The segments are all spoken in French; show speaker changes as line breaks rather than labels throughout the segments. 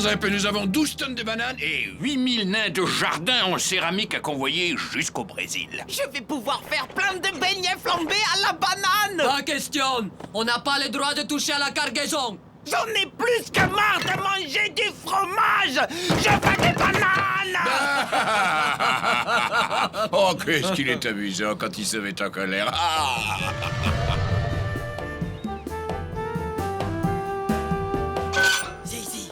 un peu, nous avons 12 tonnes de bananes et
8000 nains de jardin en céramique à convoyer jusqu'au Brésil.
Je vais pouvoir faire plein de beignets flambés à la banane.
Pas question. On n'a pas le droit de toucher à la cargaison.
J'en ai plus que marre de manger du fromage. Je veux des bananes.
Oh, qu'est-ce qu'il est amusant quand il se met en colère. Ah.
C'est ici.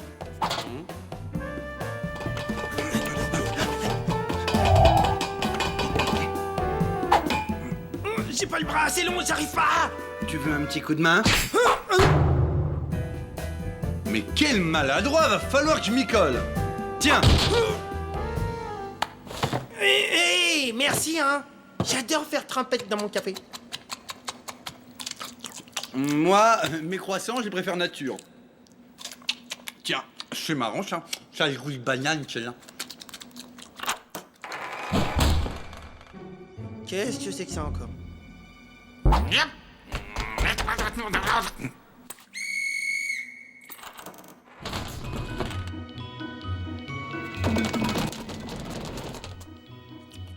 J'ai pas le bras assez long, j'arrive pas.
Tu veux un petit coup de main? Mais quel maladroit, va falloir que je m'y colle. Tiens.
Hé, merci, hein. J'adore faire trempette dans mon café.
Moi, mes croissants, je les préfère nature. Tiens, c'est marrant ça. Ça, les rouille banane, celle-là.
Qu'est-ce que c'est que ça encore?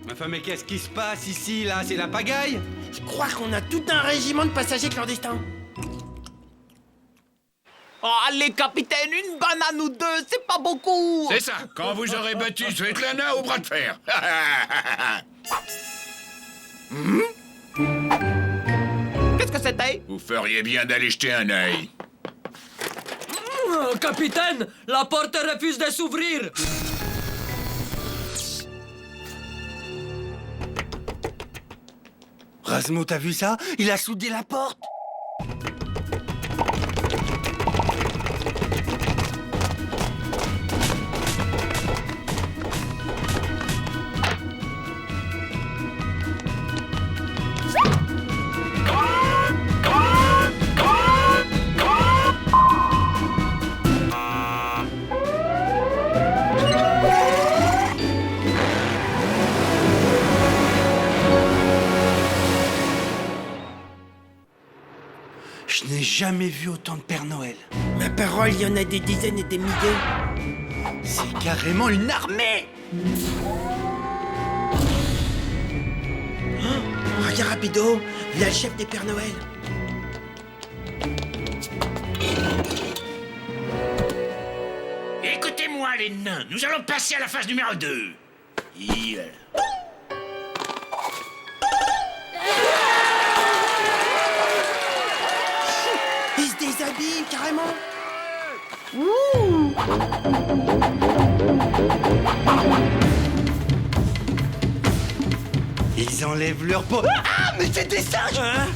Enfin, mais qu'est-ce qui se passe ici, là? C'est la pagaille?
Je crois qu'on a tout un régiment de passagers clandestins. Oh, allez, capitaine, une banane ou deux, c'est pas beaucoup.
C'est ça, quand vous aurez battu Svetlana au bras de fer.
Qu'est-ce que c'était?
Vous feriez bien d'aller jeter un œil.
Capitaine, la porte refuse de s'ouvrir.
Rasmo, t'as vu ça? Il a soudé la porte. Je n'ai jamais vu autant de Père Noël.
Ma parole, il y en a des dizaines et des milliers.
C'est carrément une armée.
Regarde rapido, là le chef des Pères Noël.
Écoutez-moi, les nains, nous allons passer à la phase numéro 2.
Ils se déshabillent carrément.
Ils enlèvent leur peau. Ah, mais c'est des singes.
Hein?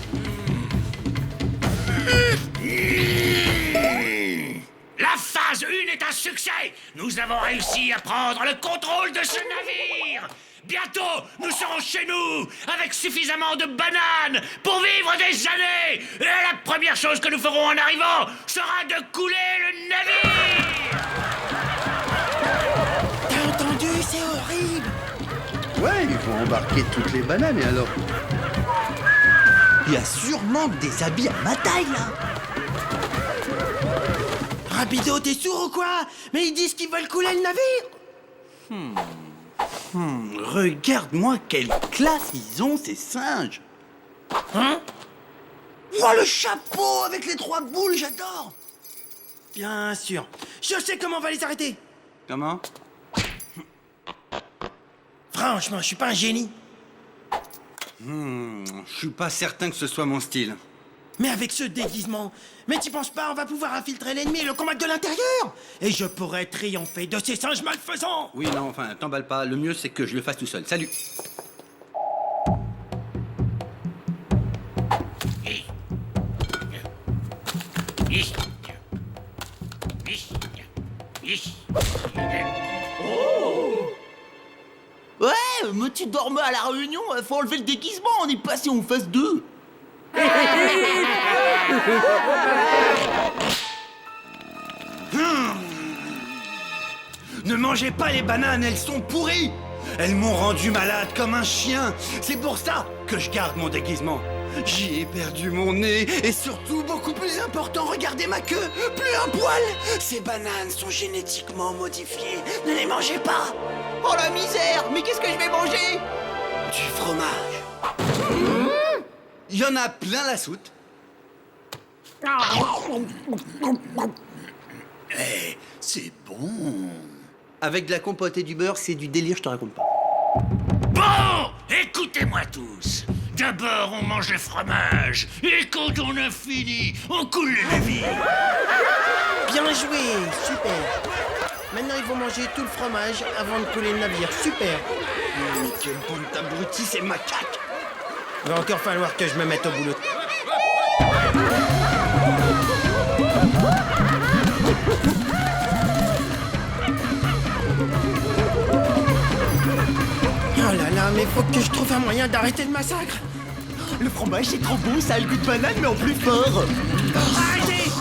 La phase 1 est un succès. Nous avons réussi à prendre le contrôle de ce navire. Bientôt, nous serons chez nous, avec suffisamment de bananes pour vivre des années. Et la première chose que nous ferons en arrivant sera de couler le navire.
T'as entendu? C'est horrible.
Ouais, il faut embarquer toutes les bananes et alors. Il y a sûrement des habits à ma taille là.
Rapido, t'es sourd ou quoi? Mais ils disent qu'ils veulent couler le navire.
Regarde-moi quelle classe ils ont ces singes.
Hein?
Vois le chapeau avec les 3 boules, j'adore.
Bien sûr. Je sais comment on va les arrêter.
Comment?
Franchement, je suis pas un génie.
Je suis pas certain que ce soit mon style.
Mais avec ce déguisement, mais tu penses pas, on va pouvoir infiltrer l'ennemi et le combattre de l'intérieur? Et je pourrais triompher de ces singes malfaisants.
Oui, non, enfin, t'emballe pas. Le mieux, c'est que je le fasse tout seul. Salut.
Ouais, mais tu dormais à la réunion, faut enlever le déguisement, on est passé en phase 2.
Ne mangez pas les bananes, elles sont pourries. Elles m'ont rendu malade comme un chien. C'est pour ça que je garde mon déguisement. J'y ai perdu mon nez et surtout, beaucoup plus important, regardez ma queue, plus un poil. Ces bananes sont génétiquement modifiées, ne les mangez pas.
Oh la misère! Mais qu'est-ce que je vais manger?
Du fromage. Il y en a plein la soute.
Eh, c'est bon.
Avec de la compote et du beurre, c'est du délire, je te raconte pas.
Bon, écoutez-moi tous. D'abord, on mange le fromage. Et quand on a fini, on coule le navire.
Bien joué, super. Maintenant, ils vont manger tout le fromage avant de couler le navire. Super.
Mais quelle bande d'abrutis, ces macaques.
Va encore falloir que je me mette au boulot. Oh là là, mais faut que je trouve un moyen d'arrêter le massacre.
Le fromage c'est trop bon, ça a le goût de banane mais en plus fort.
Arrêtez!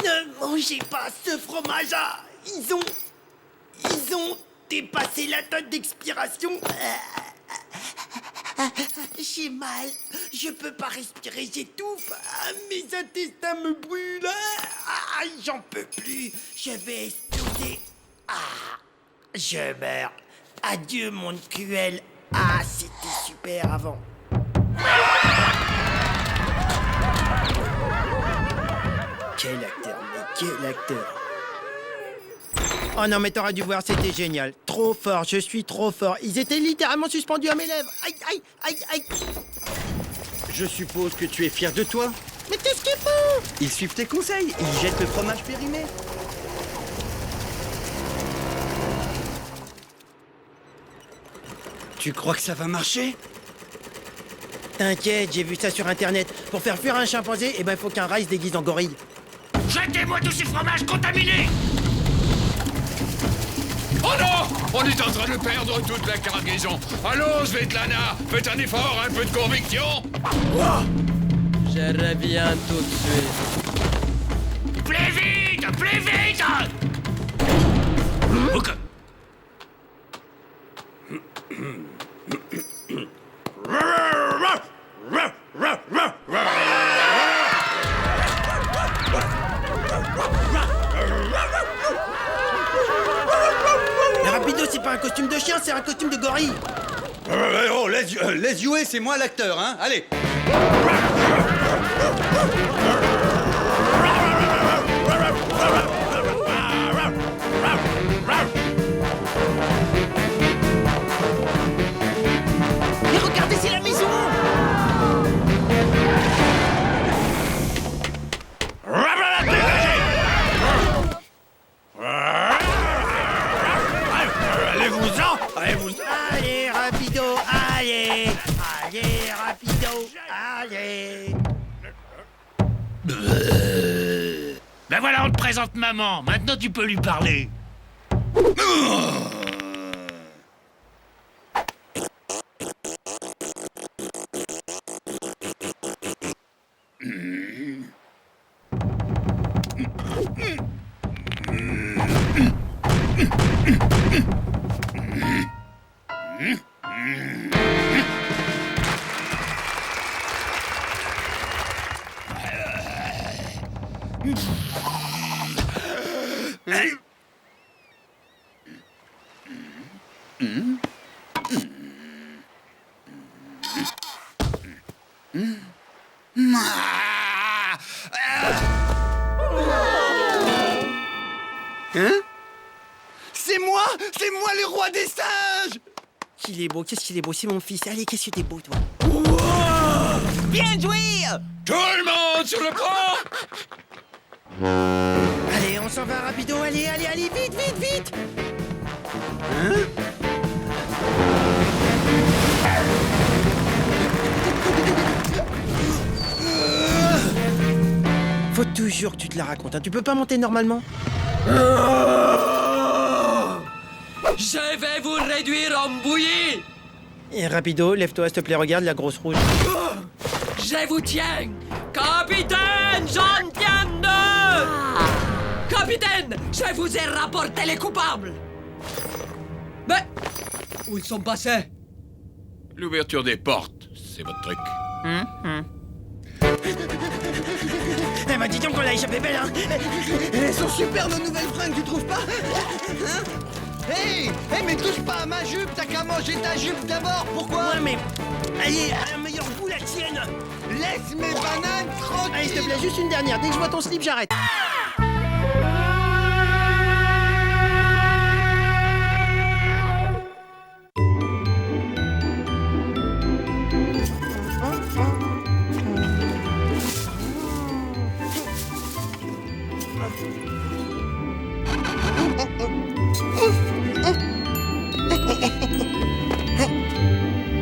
Ne mangez pas ce fromage-là. Ils ont dépassé la date d'expiration. J'ai mal, je peux pas respirer, j'étouffe. Mes intestins me brûlent. J'en peux plus, je vais exploser. Je meurs. Adieu, monde cruel. C'était super avant. Quel acteur, mais quel acteur. Oh non, mais t'aurais dû voir, c'était génial. Trop fort, je suis trop fort. Ils étaient littéralement suspendus à mes lèvres. Aïe, aïe, aïe, aïe.
Je suppose que tu es fier de toi.
Mais qu'est-ce qu'ils font?
Ils suivent tes conseils, ils jettent le fromage périmé. Tu crois que ça va marcher?
T'inquiète, j'ai vu ça sur internet. Pour faire fuir un chimpanzé, il faut qu'un rat se déguise en gorille.
Jetez-moi tous ces fromages contaminés.
Oh non! On est en train de perdre toute la cargaison. Allons, Svetlana, faites un effort, un peu de conviction.
Je reviens tout de suite.
Plus vite, plus vite. Ok.
Mais Rapido, c'est pas un costume de chien, c'est un costume de gorille.
Oh, laisse jouer, c'est moi l'acteur, hein. Allez.
Mais regardez, c'est la maison.
Allez, Rapido, allez. Allez, Rapido, allez.
Ben voilà, on te présente maman. Maintenant, tu peux lui parler.
Hein? C'est moi le roi des singes.
Qu'il est beau, qu'est-ce qu'il est beau, c'est mon fils. Allez, qu'est-ce que t'es beau, toi.
Bien joué.
Tout le monde sur le pont!
Allez, on s'en va, Rapido, allez, allez, allez, vite, vite, vite. Faut toujours que tu te la racontes, hein. Tu peux pas monter normalement.
Je vais vous réduire en bouillie.
Et Rapido, lève-toi, s'il te plaît, regarde la grosse rouge.
Je vous tiens. Capitaine, j'en tiens deux. Capitaine, je vous ai rapporté les coupables. Mais où ils sont passés?
L'ouverture des portes, c'est votre truc.
Eh ben dis donc qu'on l'a échappé belle, hein.
Elles sont super nos nouvelles fringues, tu trouves pas? Hein? Hey, mais touche pas à ma jupe, t'as qu'à manger ta jupe d'abord, pourquoi?
Ouais, mais... Allez, à un meilleur goût, la tienne.
Laisse mes bananes tranquilles.
Allez, s'il te plaît, juste une dernière. Dès que je vois ton slip, j'arrête.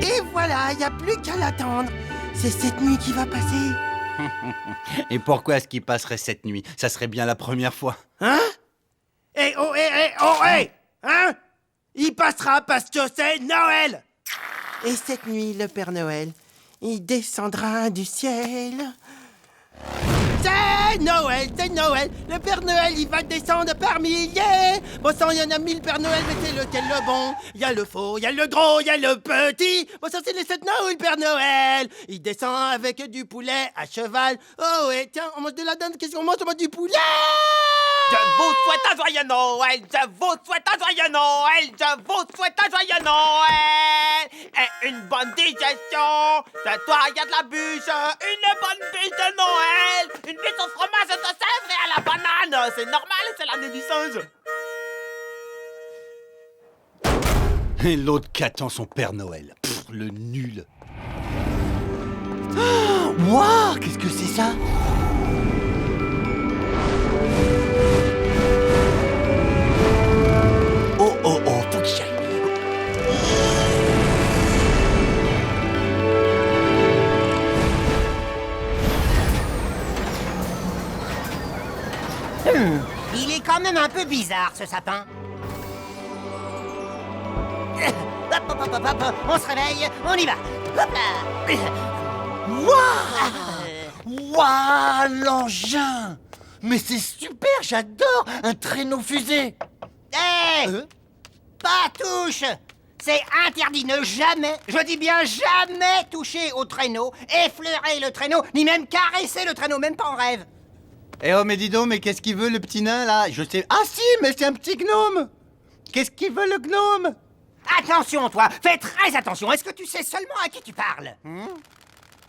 Et voilà, y a plus qu'à l'attendre. C'est cette nuit qui va passer.
Et pourquoi est-ce qu'il passerait cette nuit? Ça serait bien la première fois.
Hein? Eh oh, hein? Il passera parce que c'est Noël. Et cette nuit, le Père Noël, il descendra du ciel. C'est Noël, c'est Noël. Le Père Noël, il va descendre par milliers. Bon sang, il y en a 1000 Père Noël, mais c'est lequel le bon? Il y a le faux, il y a le gros, il y a le petit. Bon sang, c'est les 7 Noël, Père Noël. Il descend avec du poulet à cheval. Oh ouais, tiens, on mange de la dinde. Qu'est-ce qu'on mange? On mange du poulet.
Je vous souhaite un joyeux Noël, je vous souhaite un joyeux Noël, je vous souhaite un joyeux Noël et une bonne digestion. Ce soir, il y a de la bûche, une bonne bûche de Noël, une bûche au fromage de sèvres et à la banane. C'est normal, c'est l'année du singe.
Et l'autre qui attend son Père Noël. Pff, le nul. Waouh, qu'est-ce que c'est ça? Oh, faut que j'y aille.
Il est quand même un peu bizarre, ce sapin. Hop, hop, hop, hop, hop, on se réveille, on y va. Hop là.
Waouh, l'engin! Mais c'est super, j'adore! Un traîneau fusée!
Hé Pas touche. C'est interdit, ne jamais, je dis bien jamais toucher au traîneau, effleurer le traîneau, ni même caresser le traîneau, même pas en rêve.
Eh oh, mais dis donc, mais qu'est-ce qu'il veut le petit nain là? Je sais. Ah si, mais c'est un petit gnome! Qu'est-ce qu'il veut le gnome?
Attention, toi, fais très attention. Est-ce que tu sais seulement à qui tu parles?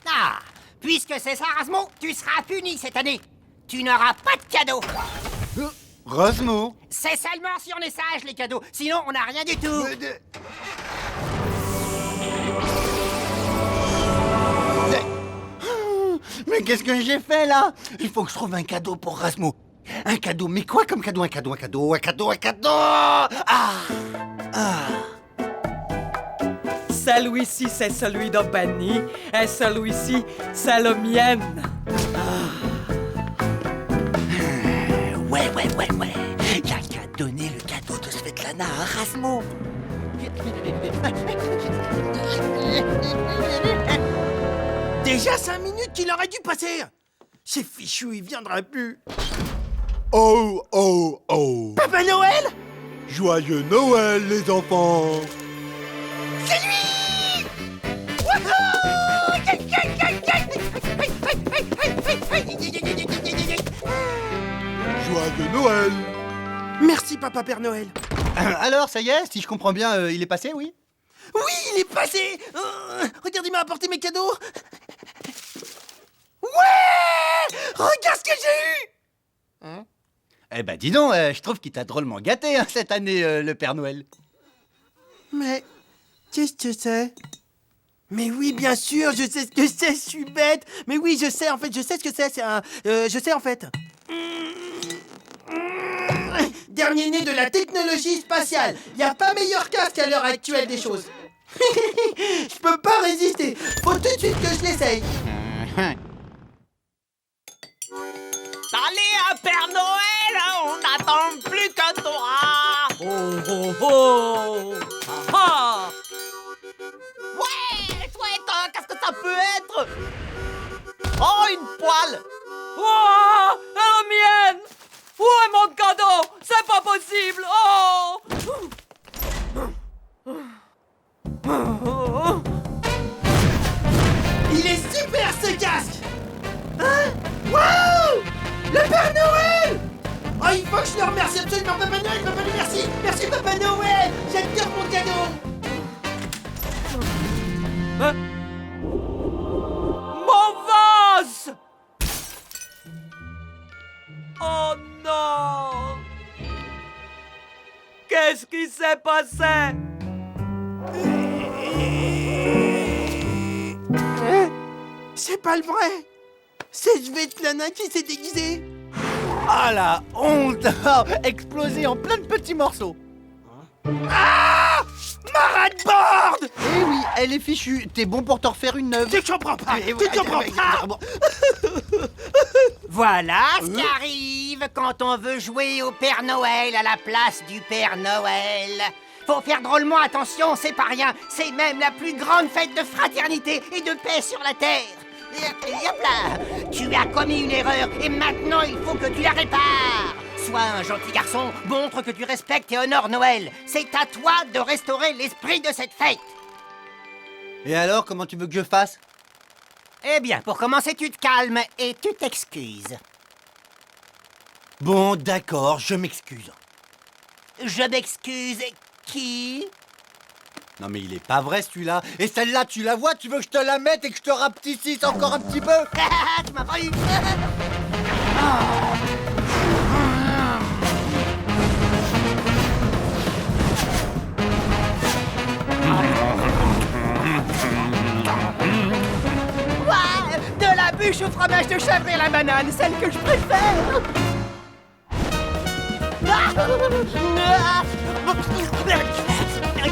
Ah, puisque c'est ça, Rasmo, tu seras puni cette année. Tu n'auras pas de cadeau.
Rosmo!
C'est seulement si on est sage, les cadeaux. Sinon, on n'a rien du tout.
Mais qu'est-ce que j'ai fait là? Il faut que je trouve un cadeau pour Rasmo. Un cadeau, mais quoi comme cadeau? Un cadeau.
Celui-ci, c'est celui de Benny, et celui-ci, c'est le mien.
Ouais. Y'a qu'à donner le cadeau de Svetlana à Rasmo.
Déjà 5 minutes qu'il aurait dû passer. C'est fichu, il viendra plus.
Oh
Papa Noël?
Joyeux Noël, les enfants!
C'est lui!
Joyeux Noël!
Merci, Papa Père Noël.
Alors, ça y est, si je comprends bien, il est passé, oui?
Oui, il est passé. Regarde, il m'a apporté mes cadeaux. Ouais! Regarde ce que j'ai eu!
Eh ben, dis donc, je trouve qu'il t'a drôlement gâté, hein, cette année, le Père Noël.
Mais qu'est-ce que c'est? Mais oui, bien sûr, je sais ce que c'est, je suis bête. Mais oui, je sais, en fait, je sais ce que c'est un... je sais, en fait. Dernier né de la technologie spatiale. Y a pas meilleur casque à l'heure actuelle des choses. Je peux pas résister. Faut tout de suite que je l'essaye.
Allez, un Père Noël, on n'attend plus que toi.
Oh. Ah.
Ouais, chouette, qu'est-ce que ça peut être? Oh, une poêle.
Oh, la mienne. Où est mon cadeau? C'est pas possible. Oh.
Le Père Noël! Oh, il faut que je le remercie absolument, Papa Noël, merci! Merci, Papa Noël! J'adore mon cadeau!
Hein? Mon vase! Oh non! Qu'est-ce qui s'est passé?
C'est pas le vrai! C'est Svetlana qui s'est déguisée!
Ah la honte! Explosé en plein de petits morceaux.
Ah! Ma ratboard!
Eh oui, elle est fichue. T'es bon pour t'en refaire une neuve.
Tu comprends pas! Tu comprends pas!
Voilà ce qui arrive quand on veut jouer au Père Noël à la place du Père Noël. Faut faire drôlement attention, c'est pas rien. C'est même la plus grande fête de fraternité et de paix sur la Terre. Et hop là! Tu as commis une erreur et maintenant il faut que tu la répares. Sois un gentil garçon, montre que tu respectes et honores Noël. C'est à toi de restaurer l'esprit de cette fête.
Et alors, comment tu veux que je fasse?
Eh bien, pour commencer, tu te calmes et tu t'excuses.
Bon, d'accord, je m'excuse.
Je m'excuse. Qui?
Non mais il est pas vrai celui-là. Et celle-là, tu la vois? Tu veux que je te la mette et que je te rapetississe encore un petit peu?
Tu m'as pas eu. Ouais, de la bûche au fromage de chèvre et à la banane, celle que je préfère.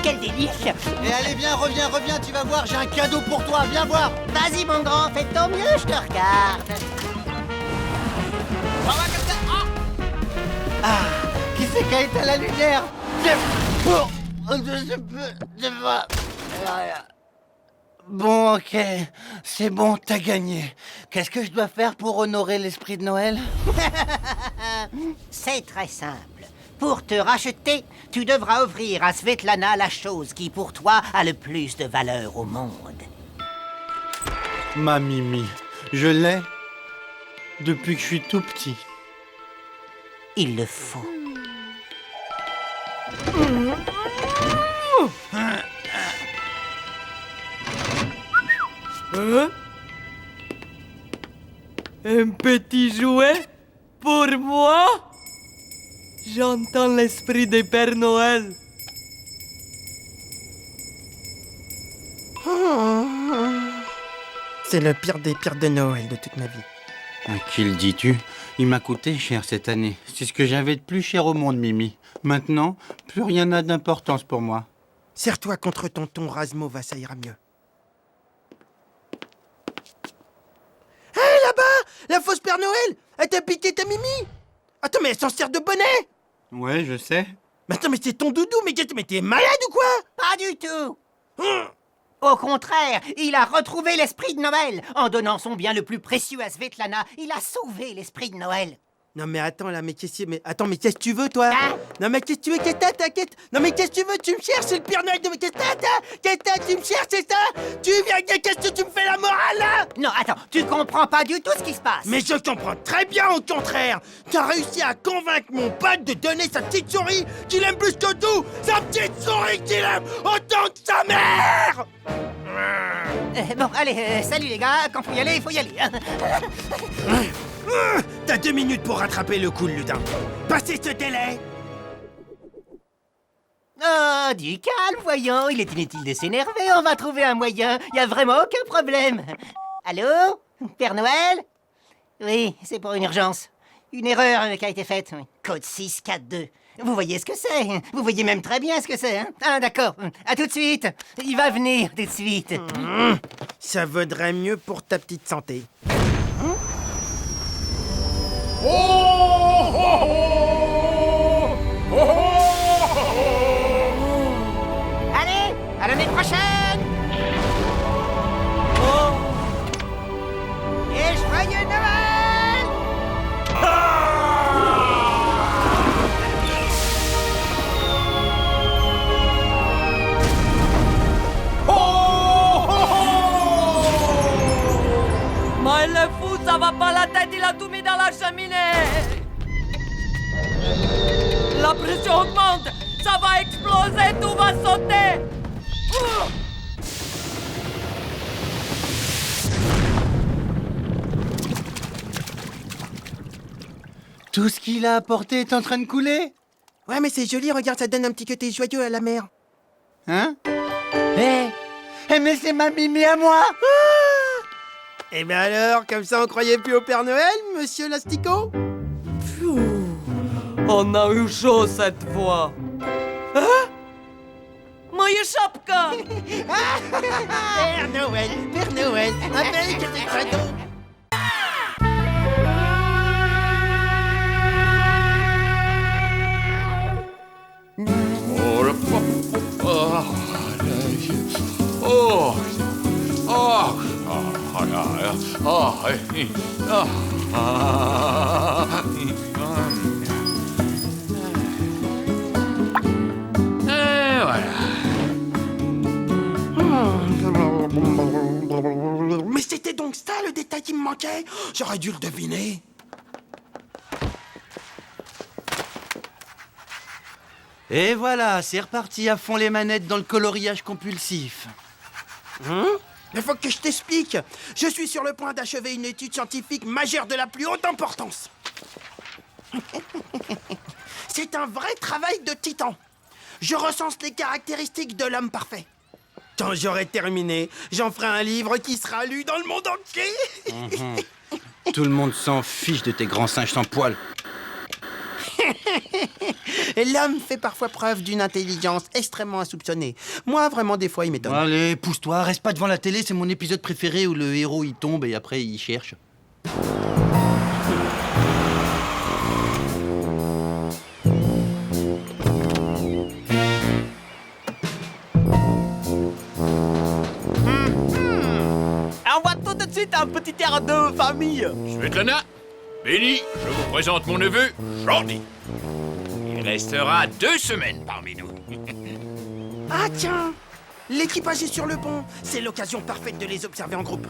Quel délice!
Et allez, viens, reviens, tu vas voir, j'ai un cadeau pour toi, viens voir.
Vas-y mon grand, fais de ton mieux, je te regarde.
Ah, qui c'est qui a éteint la lumière? Bon, ok, c'est bon, t'as gagné. Qu'est-ce que je dois faire pour honorer l'esprit de Noël?
C'est très simple. Pour te racheter, tu devras offrir à Svetlana la chose qui, pour toi, a le plus de valeur au monde.
Ma Mimi, je l'ai depuis que je suis tout petit.
Il le faut.
Hein? Un petit jouet? Pour moi? J'entends l'esprit des Pères Noël.
C'est le pire des pires de Noël de toute ma vie.
À qui le dis-tu? Il m'a coûté cher cette année. C'est ce que j'avais de plus cher au monde, Mimi. Maintenant, plus rien n'a d'importance pour moi.
Serre-toi contre tonton Razmova, ça ira mieux. Hé, là-bas! La fausse Père Noël! Elle t'a piqué ta Mimi! Attends, mais elle s'en sert de bonnet!
Ouais, je sais.
Mais attends, mais c'est ton doudou, mais t'es malade ou quoi?
Pas du tout. Au contraire, il a retrouvé l'esprit de Noël. En donnant son bien le plus précieux à Svetlana, il a sauvé l'esprit de Noël.
Non mais attends là, mais qu'est-ce que tu veux toi?
Hein?
Non mais qu'est-ce que tu veux? Qu'est-ce que t'inquiète? Non mais qu'est-ce que tu veux? Tu me cherches, c'est le Père Noël de... Qu'est-ce que tu me cherches, c'est ça? Tu viens, qu'est-ce que tu me fais la morale là?
Non, attends, tu comprends pas du tout ce qui se passe.
Mais je comprends très bien au contraire. T'as réussi à convaincre mon pote de donner sa petite souris qu'il aime plus que tout. Sa petite souris qu'il aime autant que sa mère.
Bon, allez, salut les gars, quand faut y aller, il faut y aller.
T'as 2 minutes pour rattraper le coup, le lutin. Passez ce délai.
Oh, du calme, voyons, il est inutile de s'énerver, on va trouver un moyen, y a vraiment aucun problème. Allô? Père Noël? Oui, c'est pour une urgence. Une erreur qui a été faite. Code 642. Vous voyez ce que c'est? Vous voyez même très bien ce que c'est, hein? Ah, d'accord. À tout de suite. Il va venir tout de suite.
Ça vaudrait mieux pour ta petite santé.
Allez, à l'année prochaine! Et joyeux Noël!
Mais le fou, ça va pas la tête, il a tout mis dans la cheminée. La pression augmente. Ça va exploser, tout va sauter.
Tout ce qu'il a apporté est en train de couler?
Ouais, mais c'est joli, regarde, ça donne un petit côté joyeux à la mer.
Hein? Mais c'est ma Mimi à moi!
Eh ben alors, comme ça on croyait plus au Père Noël, monsieur l'asticot?
On a eu chaud cette fois. Hein? Moje szapka!
Père Noël, avec des cadeaux. Mais c'était donc ça le détail qui me manquait? J'aurais dû le deviner.
Et voilà, c'est reparti à fond les manettes dans le coloriage compulsif.
Il faut que je t'explique. Je suis sur le point d'achever une étude scientifique majeure de la plus haute importance. C'est un vrai travail de titan. Je recense les caractéristiques de l'homme parfait. Quand j'aurai terminé, j'en ferai un livre qui sera lu dans le monde entier.
Tout le monde s'en fiche de tes grands singes sans poils.
L'homme fait parfois preuve d'une intelligence extrêmement insoupçonnée. Moi, vraiment, des fois, il m'étonne.
Allez, pousse-toi, reste pas devant la télé, c'est mon épisode préféré où le héros il tombe et après il cherche.
On voit tout de suite un petit air de famille.
Svetlana, Benny, je vous présente mon neveu, Jordi. Il restera 2 semaines parmi nous.
Ah tiens, l'équipage est sur le pont. C'est l'occasion parfaite de les observer en groupe.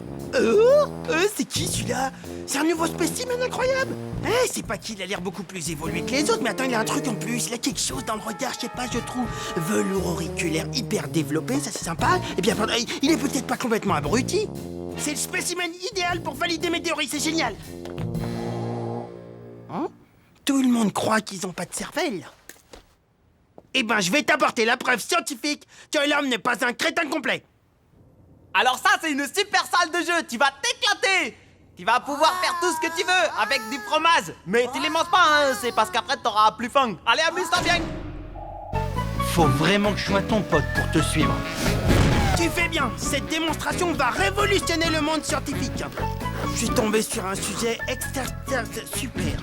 C'est qui celui-là? C'est un nouveau spécimen incroyable. C'est pas qu'il a l'air beaucoup plus évolué que les autres, mais attends, il a un truc en plus. Il a quelque chose dans le regard, je sais pas, je trouve. Velours auriculaire hyper développé, ça c'est sympa. Et bien, il est peut-être pas complètement abruti. C'est le spécimen idéal pour valider mes théories, c'est génial. Tout le monde croit qu'ils ont pas de cervelle. Eh ben, je vais t'apporter la preuve scientifique que l'homme n'est pas un crétin complet.
Alors ça, c'est une super salle de jeu. Tu vas t'éclater. Tu vas pouvoir faire tout ce que tu veux avec du fromage. Mais tu les manges pas, hein. C'est parce qu'après, t'auras plus faim. Allez, amuse-toi bien.
Faut vraiment que je sois ton pote pour te suivre.
Tu fais bien. Cette démonstration va révolutionner le monde scientifique. Je suis tombé sur un sujet super.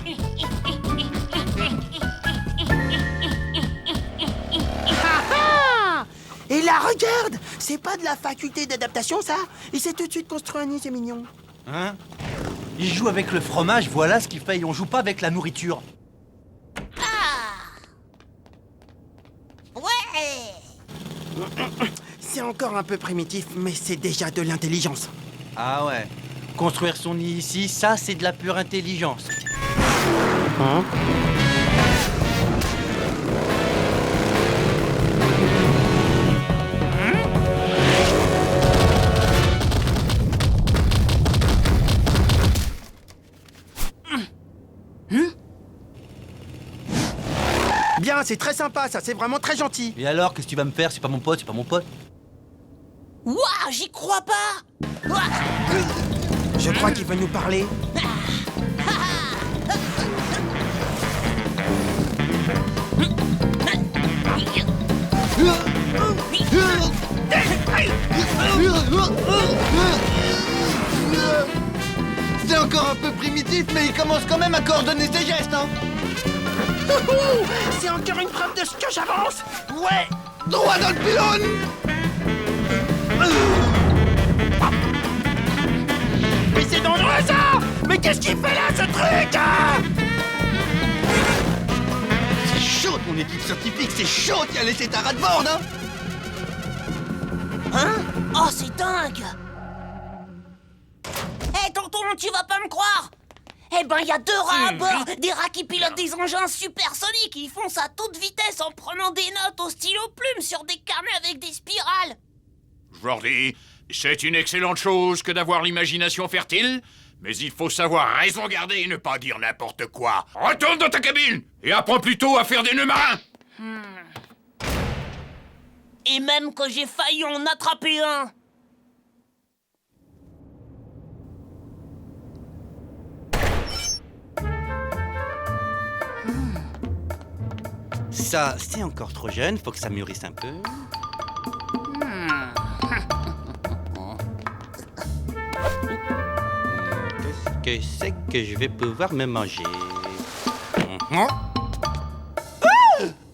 Et là, regarde! C'est pas de la faculté d'adaptation, ça? Il s'est tout de suite construit un nid, c'est mignon.
Hein? Il joue avec le fromage, voilà ce qu'il fait. On joue pas avec la nourriture.
Ouais.
C'est encore un peu primitif, mais c'est déjà de l'intelligence.
Ah ouais. Construire son nid ici, ça c'est de la pure intelligence.
Bien, c'est très sympa, ça, c'est vraiment très gentil.
Et alors, qu'est-ce que tu vas me faire? C'est pas mon pote, c'est pas mon pote.
Ouah, j'y crois pas. Ouah.
Je crois qu'il veut nous parler.
C'est encore un peu primitif, mais il commence quand même à coordonner ses gestes, hein.
C'est encore une preuve de ce que j'avance. Ouais.
Droit dans le pylône.
Mais c'est dangereux, ça. Mais qu'est-ce qu'il fait là, ce truc,
C'est chaud, ton équipe scientifique, c'est chaud. Tu as laissé ta rat-de-bord, hein.
Hein? Oh, c'est dingue. Hé, tonton, tu vas pas me croire.
Eh ben, il y a 2 rats à bord, des rats qui pilotent des engins supersoniques. Ils foncent à toute vitesse en prenant des notes au stylo plume sur des carnets avec des spirales.
Jordi, c'est une excellente chose que d'avoir l'imagination fertile, mais il faut savoir raison garder et ne pas dire n'importe quoi. Retourne dans ta cabine et apprends plutôt à faire des nœuds marins.
Et même quand j'ai failli en attraper un.
Ça, c'est encore trop jeune, faut que ça mûrisse un peu. Qu'est-ce que c'est que je vais pouvoir me manger?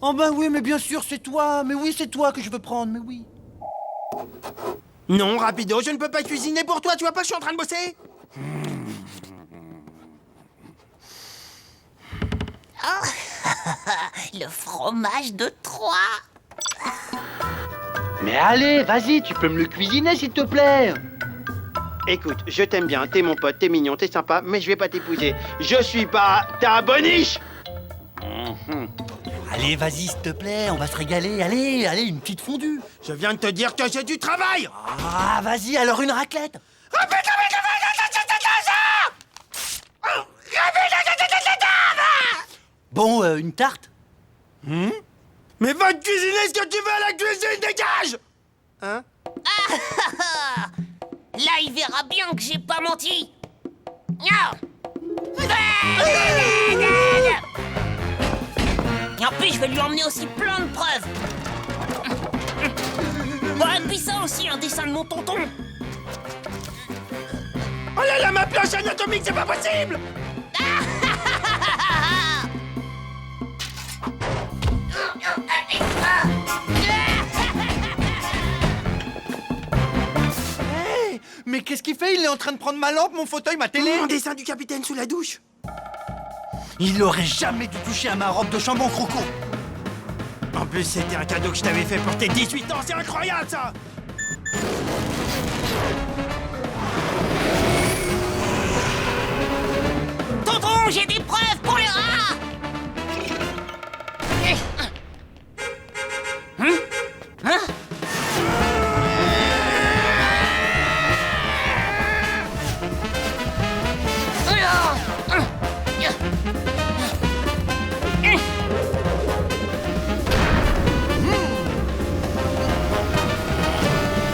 Oh ben oui, mais bien sûr, c'est toi. Mais oui, c'est toi que je veux prendre, mais oui.
Non, Rapido, je ne peux pas cuisiner pour toi, tu vois pas que je suis en train de bosser?
Le fromage de Troyes.
Mais allez, vas-y, tu peux me le cuisiner, s'il te plaît. Écoute, je t'aime bien, t'es mon pote, t'es mignon, t'es sympa, mais je vais pas t'épouser. Je suis pas ta boniche.
Allez, vas-y, s'il te plaît, on va se régaler. Allez, allez, une petite fondue.
Je viens de te dire que j'ai du travail.
Ah, vas-y, alors une raclette. Bon, une tarte?
Mais va te cuisiner ce que tu veux à la cuisine, dégage! Hein?
Là, il verra bien que j'ai pas menti. Et en plus, je vais lui emmener aussi plein de preuves. Bon, et puis ça aussi, un dessin de mon tonton.
Oh là là, ma planche anatomique, c'est pas possible!
Hey, mais qu'est-ce qu'il fait? Il est en train de prendre ma lampe, mon fauteuil, ma télé.
Mon dessin du capitaine sous la douche.
Il aurait jamais dû toucher à ma robe de chambon croco.
En plus, c'était un cadeau que je t'avais fait pour tes 18 ans, c'est incroyable ça!
Tonton, j'ai des preuves pour les rats.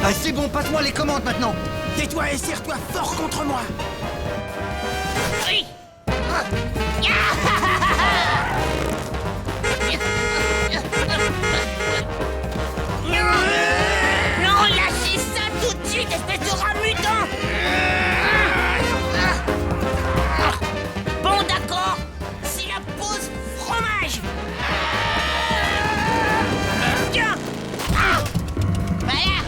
Ah, c'est bon, passe-moi les commandes maintenant.
Tais-toi et serre-toi fort contre moi!
Oui. Non, lâchez ça tout de suite, espèce de rat mutant. Bon, d'accord, c'est la pause fromage. Tiens. Voilà.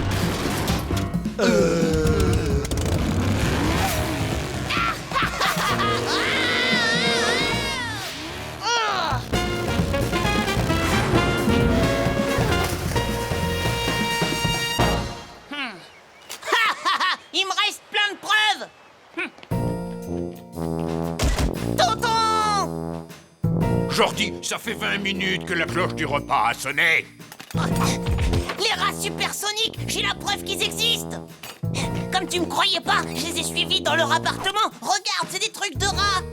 Il me reste plein de preuves. Tonton!
Jordi, ça fait 20 minutes que la cloche du repas a sonné.
Les rats supersoniques, j'ai la preuve qu'ils existent. Comme tu me croyais pas, je les ai suivis dans leur appartement. Regarde, c'est des trucs de rats.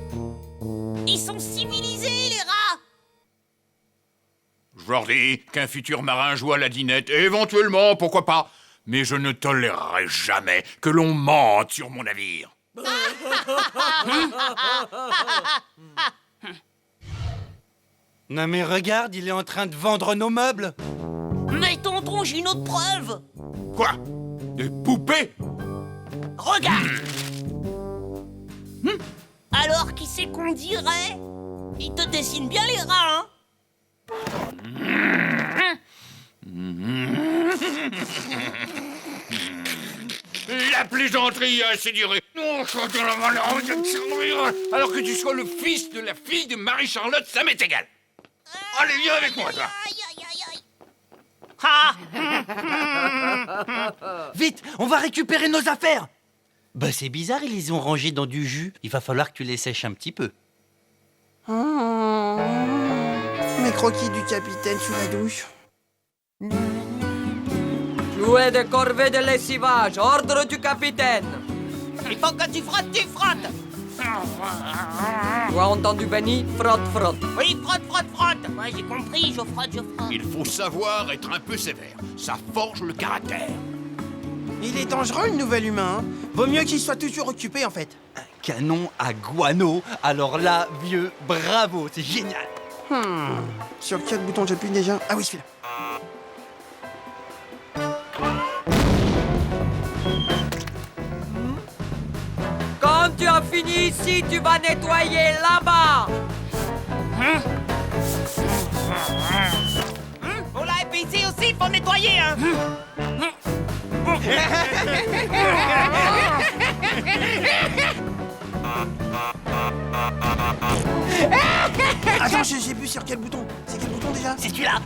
Ils sont civilisés, les rats.
Jordi, qu'un futur marin joue à la dinette, éventuellement, pourquoi pas. Mais je ne tolérerai jamais que l'on mente sur mon navire.
Non mais regarde, il est en train de vendre nos meubles.
Mais tonton, j'ai une autre preuve.
Quoi? Des poupées?
Regarde. Alors, qui c'est qu'on dirait? Il te dessine bien les rats, hein?
La plaisanterie a assez duré. Non, je suis dans la malheureuse de servir. Alors que tu sois le fils de la fille de Marie-Charlotte, ça m'est égal. Allez, viens avec moi, toi.
Aïe, aïe, aïe, aïe.
Vite, on va récupérer nos affaires. Bah c'est bizarre, ils les ont rangés dans du jus. Il va falloir que tu les sèches un petit peu.
Mes croquis du capitaine sous la douche.
Jouet de corvée de lessivage, ordre du capitaine.
Il faut que tu frottes, tu frottes.
Tu as entendu, Benny? Frotte, frotte.
Oui, frotte, frotte, frotte. Ouais, j'ai compris, je frotte, je frotte.
Il faut savoir être un peu sévère. Ça forge le caractère.
Il est dangereux, le nouvel humain. Hein. Vaut mieux qu'il soit toujours occupé, en fait.
Un canon à guano. Alors là, vieux, bravo, c'est génial.
Sur quel bouton j'appuie déjà? Ah oui, celui-là.
Quand tu as fini ici, tu vas nettoyer là-bas.
Oh là, et puis ici aussi, il faut nettoyer, hein.
Attends, j'ai plus sur quel bouton. C'est quel bouton déjà?
C'est celui-là.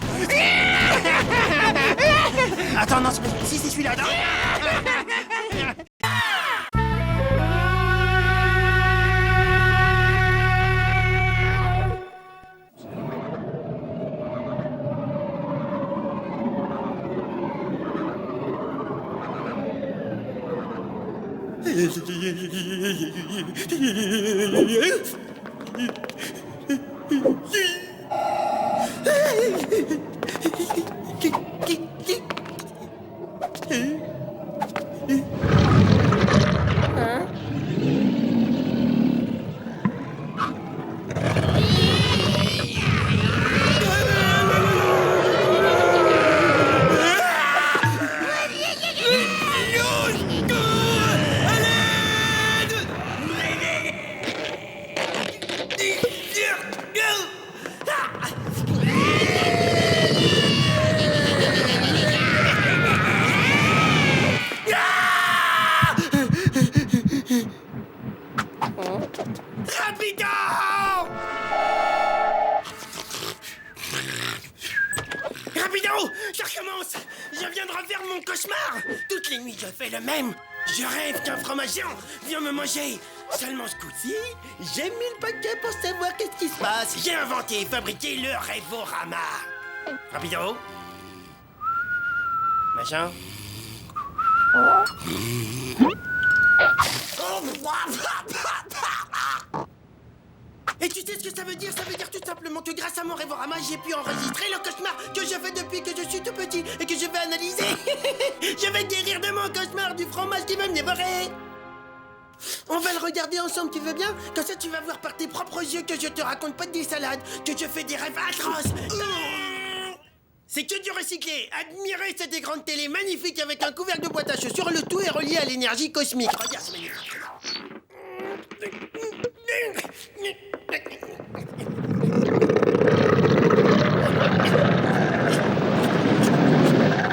Attends, non, c'est pas... Si, c'est celui-là. Rapido! Je recommence! Je viens de refaire mon cauchemar! Toutes les nuits, je fais le même! Je rêve qu'un fromager vient me manger! Seulement ce coup-ci, j'ai mis le paquet pour savoir qu'est-ce qui se passe! J'ai inventé et fabriqué le Rêvorama! Rapido! Machin? Et tu sais ce que ça veut dire? Ça veut dire tout simplement que grâce à mon Rêvorama, j'ai pu enregistrer le cauchemar que je fais depuis que je suis tout petit et que je vais analyser. Je vais guérir de mon cauchemar du fromage qui va me dévorer. On va le regarder ensemble, tu veux bien? Comme ça, tu vas voir par tes propres yeux que je te raconte pas des salades, que je fais des rêves atroces. C'est que du recyclé. Admirez cette grande télé magnifique avec un couvercle de boîte à chaussures. Le tout est relié à l'énergie cosmique. Regarde, c'est magnifique.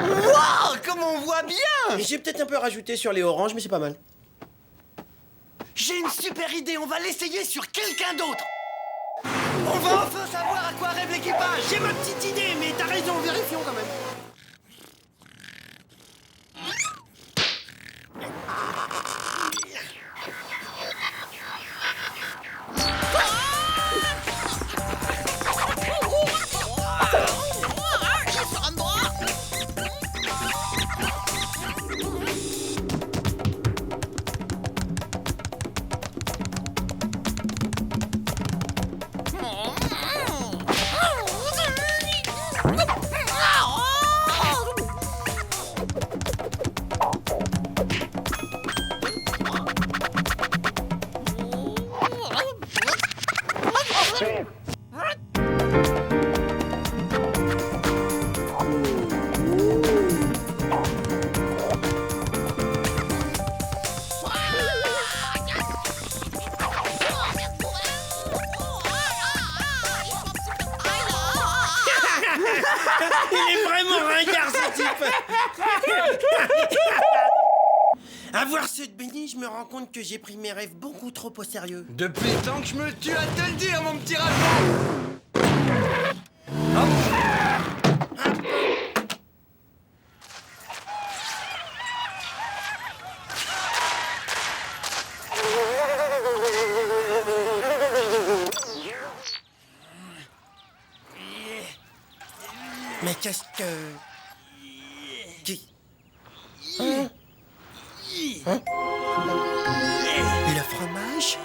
Wow, comme on voit bien!
J'ai peut-être un peu rajouté sur les oranges, mais c'est pas mal.
J'ai une super idée, on va l'essayer sur quelqu'un d'autre. On va enfin savoir à quoi rêve l'équipage.
J'ai ma petite idée, mais t'as raison, vérifions quand même. Il est vraiment ringard, ce type. À voir ceux de Benny, je me rends compte que j'ai pris mes rêves beaucoup trop au sérieux.
Depuis le temps que je me tue à te le dire, mon petit Ralph.
Mais qu'est-ce que... Hein? Le fromage?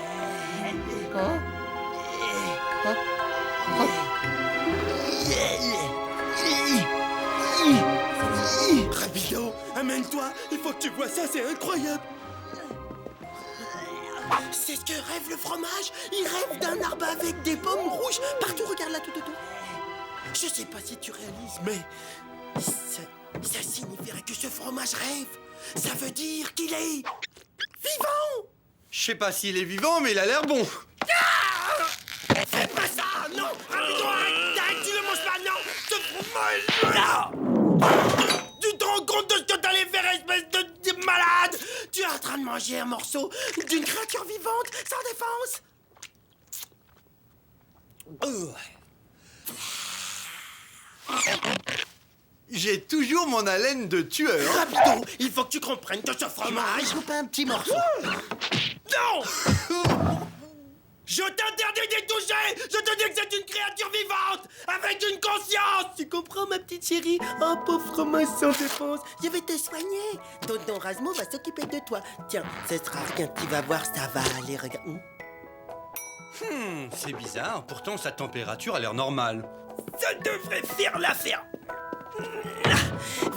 Rapido, amène-toi. Il faut que tu vois ça, c'est incroyable. C'est ce que rêve le fromage. Il rêve d'un arbre avec des pommes rouges. Partout, regarde là, tout autour. Je sais pas si tu réalises, mais ça signifierait que ce fromage rêve. Ça veut dire qu'il est vivant.
Je sais pas s'il est vivant, mais il a l'air bon.
Fais pas ça, non. Rapido, arrête, tu le manges pas, non. Ce fromage, non. Tu te rends compte de ce que t'allais faire, espèce de malade? Tu es en train de manger un morceau d'une créature vivante sans défense.
J'ai toujours mon haleine de tueur.
Rapido, il faut que tu comprennes que ce fromage...
Je coupe un petit morceau.
Non. Je t'interdis d'y toucher. Je te dis que c'est une créature vivante, avec une conscience. Tu comprends, ma petite chérie? Oh, pauvre fromage sans défense. Je vais te soigner. Tonton Rasmo va s'occuper de toi. Tiens, ce sera rien, tu vas voir, ça va aller, regarde.
C'est bizarre. Pourtant, sa température a l'air normale.
Ça devrait faire l'affaire.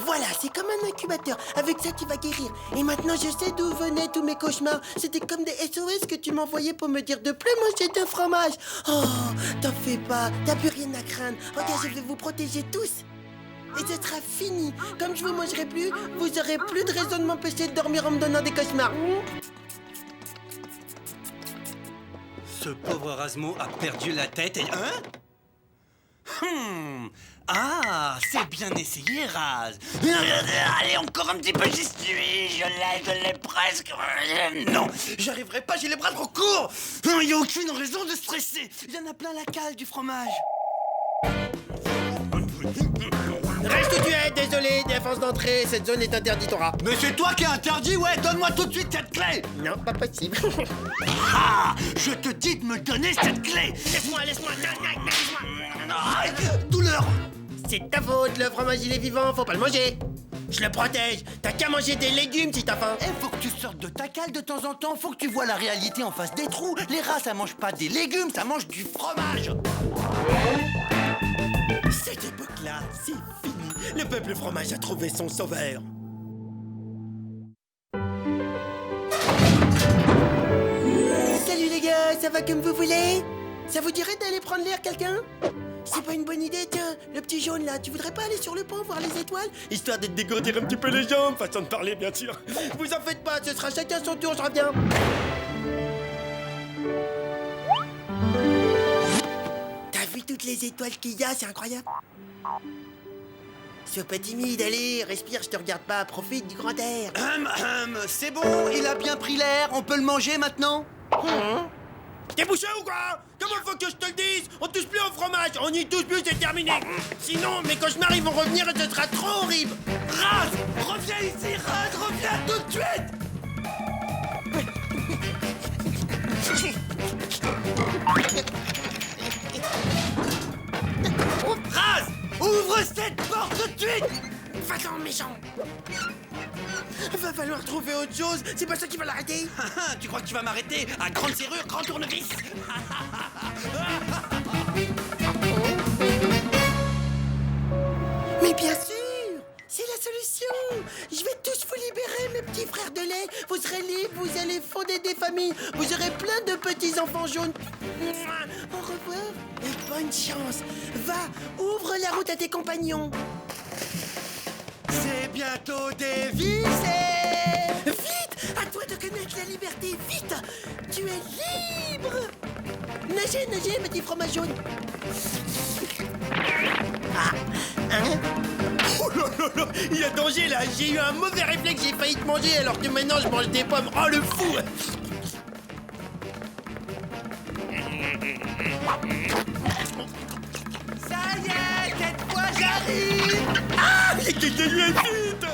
Voilà, c'est comme un incubateur. Avec ça, tu vas guérir. Et maintenant, je sais d'où venaient tous mes cauchemars. C'était comme des SOS que tu m'envoyais pour me dire de plus manger de fromage. Oh, t'en fais pas. T'as plus rien à craindre. Regarde, je vais vous protéger tous. Et ce sera fini. Comme je vous mangerai plus, vous aurez plus de raison de m'empêcher de dormir en me donnant des cauchemars.
Ce pauvre Rasmo a perdu la tête et... Hein? Ah, c'est bien essayé, Raz.
Allez, encore un petit peu, j'y suis. Je l'ai presque.
Non, j'arriverai pas, j'ai les bras trop courts. Il n'y a aucune raison de stresser. Il y en a plein la cale du fromage.
Reste où tu es, désolé, défense d'entrée, cette zone est interdite au rat.
Mais c'est toi qui es interdit, ouais, donne-moi tout de suite cette clé.
Non, pas possible.
Ah, je te dis de me donner cette clé.
Laisse-moi.
Ah, douleur.
C'est ta faute, le fromage il est vivant, faut pas le manger. Je le protège, t'as qu'à manger des légumes si t'as faim.
Faut que tu sortes de ta cale de temps en temps, faut que tu vois la réalité en face des trous. Les rats, ça mange pas des légumes, ça mange du fromage.
Cette époque-là, c'est fini. Le peuple fromage a trouvé son sauveur. Salut les gars, ça va comme vous voulez? Ça vous dirait d'aller prendre l'air, quelqu'un? C'est pas une bonne idée, tiens. Le petit jaune là, tu voudrais pas aller sur le pont voir les étoiles? Histoire de te dégourdir un petit peu les jambes, façon de parler bien sûr. Vous en faites pas, ce sera chacun son tour, je reviens. T'as vu toutes les étoiles qu'il y a, c'est incroyable. Sois pas timide, allez, respire, je te regarde pas, profite du grand air.
C'est bon, il a bien pris l'air, on peut le manger maintenant.
T'es bouché ou quoi? Comment faut que je te le dise? On touche plus au fromage, on y touche plus, c'est terminé. Sinon, mes cauchemars ils vont revenir et ce sera trop horrible.
Raz, reviens ici, Raz, reviens tout de suite. Raz, ouvre cette porte tout de suite.
Va-t'en, méchant. Va falloir trouver autre chose, c'est pas ça qui va l'arrêter.
Tu crois que tu vas m'arrêter? À grande serrure, grand tournevis.
Mais bien sûr, c'est la solution. Je vais tous vous libérer, mes petits frères de lait. Vous serez libres, vous allez fonder des familles. Vous aurez plein de petits enfants jaunes. Au revoir et bonne chance. Va, ouvre la route à tes compagnons.
C'est bientôt dévissé.
Vite, à toi de connaître la liberté, vite. Tu es libre. Nagez, nagez, petit fromage jaune. Ah, hein? Oh là là là, il y a danger là. J'ai eu un mauvais réflexe, j'ai failli te manger alors que maintenant je mange des pommes. Oh le fou.
Ça y est, cette fois j'arrive.
Ah, il est gagné vite.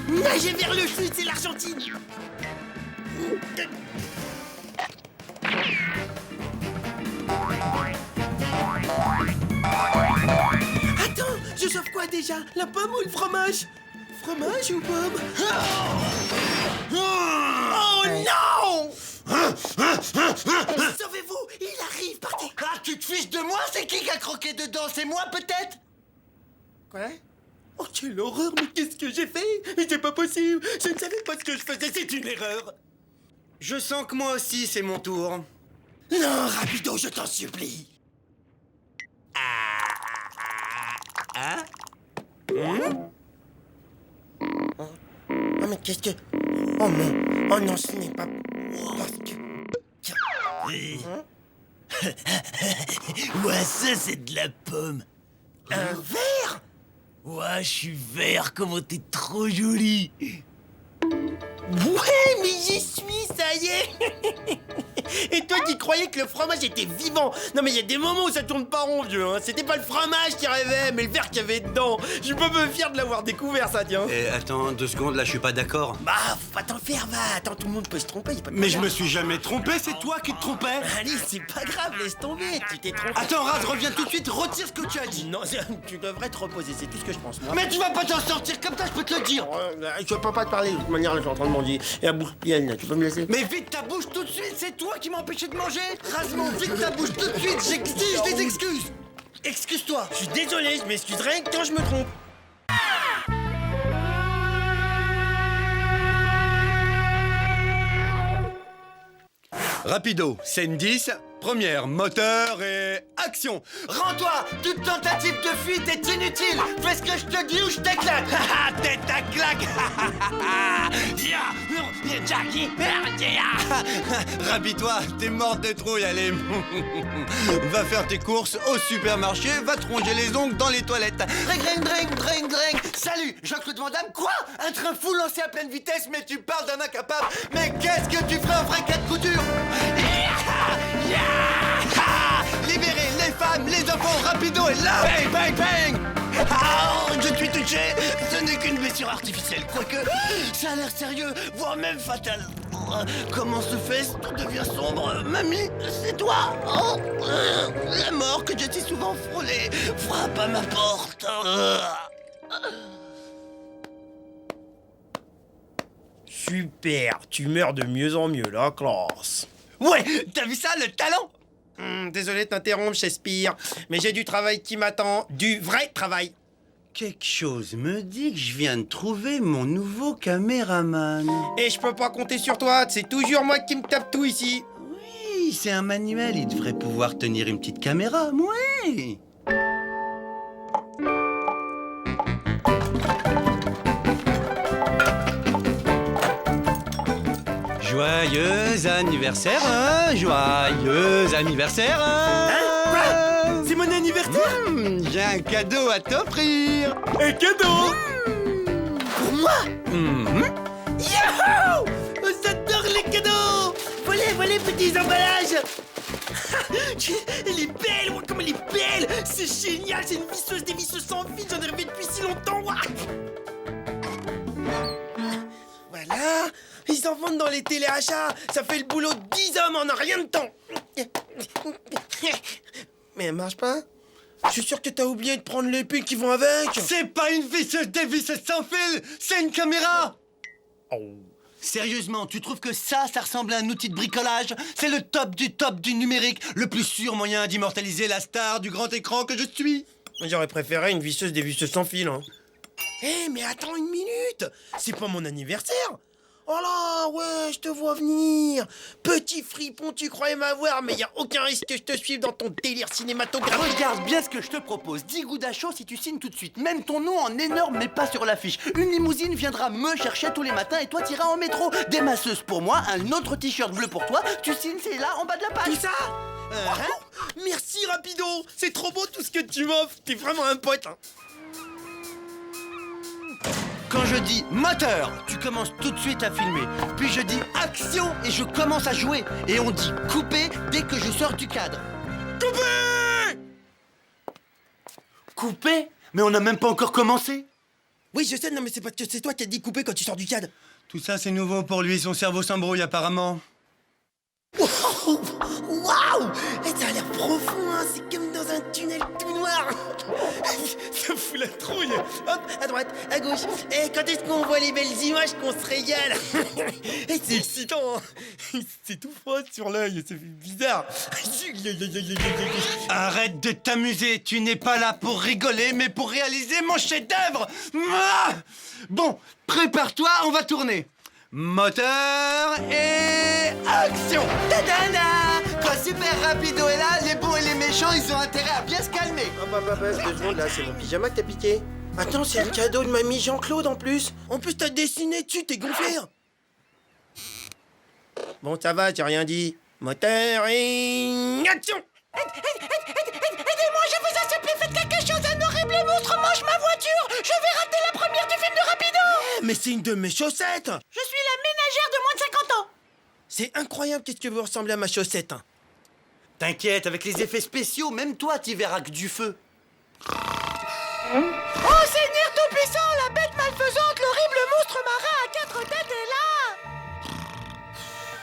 Nagez vers le sud, c'est l'Argentine. sauve quoi déjà? La pomme ou le fromage? Fromage ou pomme? Oh non! Sauvez-vous! Il arrive, partez!
Ah, tu te fiches de moi? C'est qui a croqué dedans? C'est moi, peut-être?
Quoi? Oh, quelle horreur! Mais qu'est-ce que j'ai fait? Mais c'est pas possible! Je ne savais pas ce que je faisais, c'est une erreur!
Je sens que moi aussi, c'est mon tour.
Non, Rapido, je t'en supplie! Oh, mais qu'est-ce que... Oh non! Oh non, ce n'est pas... Parce que...
Ouais, ça c'est de la pomme.
Un verre?
Ouais, je suis vert, comment t'es trop jolie.
Ouais, mais j'y suis, ça y est! Et toi qui croyais que le fromage était vivant! Non mais il y a des moments où ça tourne pas rond, vieux, hein. C'était pas le fromage qui rêvait, mais le verre qu'il y avait dedans. Je suis pas peu fier de l'avoir découvert, ça, tiens.
Attends, 2 secondes, là, je suis pas d'accord.
Bah, faut pas t'en faire, va. Attends, tout le monde peut se tromper, y a pas de
Mais je
problème.
me suis jamais trompé, c'est toi qui te trompais.
Allez, c'est pas grave, laisse tomber, tu t'es trompé.
Attends, Raz, reviens tout de suite, retire ce que tu as dit.
Non, tu devrais te reposer, c'est tout ce que je pense, moi.
Mais tu vas pas t'en sortir comme ça, je peux te le dire.
Je peux pas te parler, de toute manière, là, je suis en train de manger. Et la bouche pleine, là, tu peux me laisser?
Mais vite ta bouche tout de suite, c'est toi qui m'as empêché de manger. Rase-moi, vite ta bouche tout de suite, j'exige des excuses. Excuse-toi.
Je suis désolé, je m'excuserai quand je me trompe.
Rapido, scène 10, première, moteur et action.
Rends-toi, toute tentative de fuite est inutile. Fais ce que je te dis ou je t'éclate. Haha, tête à claque. Rabis-toi, t'es morte de trouille, allez. Va faire tes courses au supermarché, va te ronger les ongles dans les toilettes. Drink. Salut, Jean-Claude Van Damme, quoi? Un train fou lancé à pleine vitesse, mais tu parles d'un incapable. Mais qu'est-ce que tu ferais en vrai cas de coup dur? Libérez les femmes, les enfants, Rapido est là. Bang, bang, bang. Oh, je suis touché. Ce n'est qu'une blessure artificielle, quoique ça a l'air sérieux, voire même fatal. Comment se fait-ce? Tout devient sombre. Mamie, c'est toi. Oh, la mort que j'ai si souvent frôlée frappe à ma porte.
Super, tu meurs de mieux en mieux, la classe.
Ouais, t'as vu ça, le talent?
Désolé de t'interrompre, Shakespeare, mais j'ai du travail qui m'attend, du vrai travail.
Quelque chose me dit que je viens de trouver mon nouveau caméraman.
Et je peux pas compter sur toi, c'est toujours moi qui me tape tout ici.
Oui, c'est un manuel, il devrait pouvoir tenir une petite caméra, ouais. Joyeux anniversaire, hein? Joyeux anniversaire, hein?
Quoi? C'est mon anniversaire?
J'ai un cadeau à t'offrir.
Un cadeau? Pour moi? Yahoo! J'adore les cadeaux! Volez, petits emballages! Elle est belle, ouais, comme elle est belle! C'est génial, c'est une visseuse, des visseuses sans fil, j'en ai rêvé depuis si longtemps! Voilà, ils en vendent dans les téléachats, ça fait le boulot de 10 hommes en un rien de temps! Mais elle marche pas? Je suis sûr que t'as oublié de prendre les piles qui vont avec!
C'est pas une visseuse des visseuses sans fil, c'est une caméra!
Oh.
Sérieusement, tu trouves que ça ressemble à un outil de bricolage? C'est le top du numérique, le plus sûr moyen d'immortaliser la star du grand écran que je suis.
J'aurais préféré une visseuse des visseuses sans fil, hein. Eh, mais attends une minute! C'est pas mon anniversaire! Oh là, ouais, je te vois venir! Petit fripon, tu croyais m'avoir, mais y a aucun risque que je te suive dans ton délire cinématographique!
Regarde bien ce que je te propose. 10 gouttes à chaud si tu signes tout de suite. Même ton nom en énorme, mais pas sur l'affiche. Une limousine viendra me chercher tous les matins et toi t'iras en métro. Des masseuses pour moi, un autre t-shirt bleu pour toi. Tu signes, c'est là, en bas de la page.
Tout ça? Merci, Rapido! C'est trop beau tout ce que tu m'offres! T'es vraiment un pote, hein.
Quand je dis moteur, tu commences tout de suite à filmer. Puis je dis action et je commence à jouer. Et on dit couper dès que je sors du cadre. Couper! Couper? Mais on n'a même pas encore commencé.
Oui, je sais, non, mais c'est parce que c'est toi qui as dit couper quand tu sors du cadre.
Tout ça, c'est nouveau pour lui. Son cerveau s'embrouille apparemment.
Waouh! Et ça a l'air profond, hein. C'est comme dans un tunnel tout noir. Ça fout la trouille. Hop, à droite, à gauche. Et quand est-ce qu'on voit les belles images qu'on se régale? Et c'est excitant, hein. C'est tout froid sur l'œil, c'est bizarre.
Arrête de t'amuser, tu n'es pas là pour rigoler, mais pour réaliser mon chef-d'œuvre. Bon, prépare-toi, on va tourner. Moteur et action. Ta-da-da. Quand Super Rapido est là, les bons et les méchants, ils ont intérêt à bien se calmer.
Hop, 2 secondes là, c'est mon pyjama que t'as piqué. Attends, c'est le cadeau de mamie Jean-Claude en plus. En plus, t'as dessiné dessus, t'es gonflé. Bon, ça va, j'ai rien dit. Moteur et action.
Aidez-moi, je vous en supplie, faites quelque chose, un horrible monstre mange ma voiture. Je vais rater la première du film de Rapido.
Mais c'est une de mes chaussettes.
Je suis la ménagère de moins de 50 ans.
C'est incroyable, qu'est-ce que vous ressemblez à ma chaussette.
T'inquiète, avec les effets spéciaux, même toi, t'y verras que du feu.
Oh Seigneur Tout-Puissant, la bête malfaisante, l'horrible monstre marin à 4 têtes est là.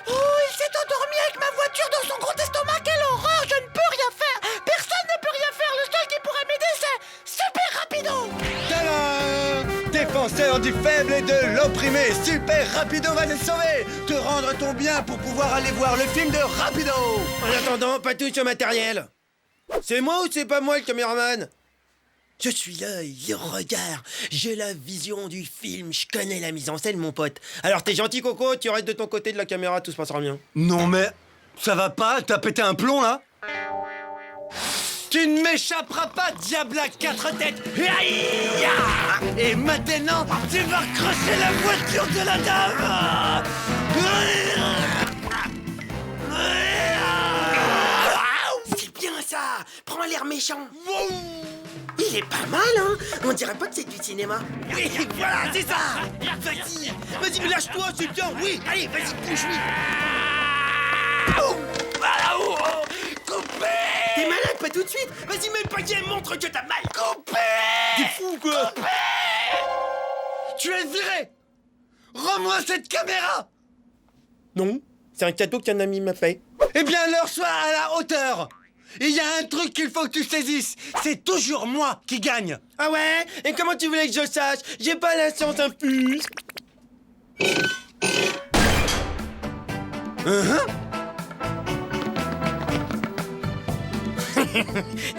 Oh, il s'est endormi avec ma voiture dans son gros estomac, quelle horreur, je ne peux rien faire. Personne ne peut rien faire, le seul qui pourrait m'aider c'est Super Rapido.
Tadam! Défenseur du faible et de l'opprimé, Super Rapido va te sauver, te rendre ton bien pour pouvoir aller voir le film de Rapido.
En attendant, pas touche au matériel. C'est moi ou c'est pas moi le caméraman? Je suis l'œil, le regard, j'ai la vision du film, je connais la mise en scène, mon pote. Alors t'es gentil, Coco, tu restes de ton côté de la caméra, tout se passera bien.
Non mais, ça va pas? T'as pété un plomb là?
Tu ne m'échapperas pas, diable à 4 têtes. Aïe! Et maintenant, tu vas crosser la voiture de la dame.
C'est bien ça, prends l'air méchant. Il est pas mal, hein. On dirait pas que c'est du cinéma. Oui, voilà, c'est ça. Vas-y, mais lâche-toi, c'est bien. Oui, allez, vas-y, bouge-lui.
Coupé!
T'es malade, pas tout de suite. Vas-y, mets le paquet, montre que t'as mal.
Coupé!
T'es fou, quoi.
Coupé! Tu es viré! Rends-moi cette caméra!
Non, c'est un cadeau qu'un ami m'a fait.
Eh bien, alors sois à la hauteur! Il y a un truc qu'il faut que tu saisisses. C'est toujours moi qui gagne.
Ah ouais? Et comment tu voulais que je sache? J'ai pas la science infuse.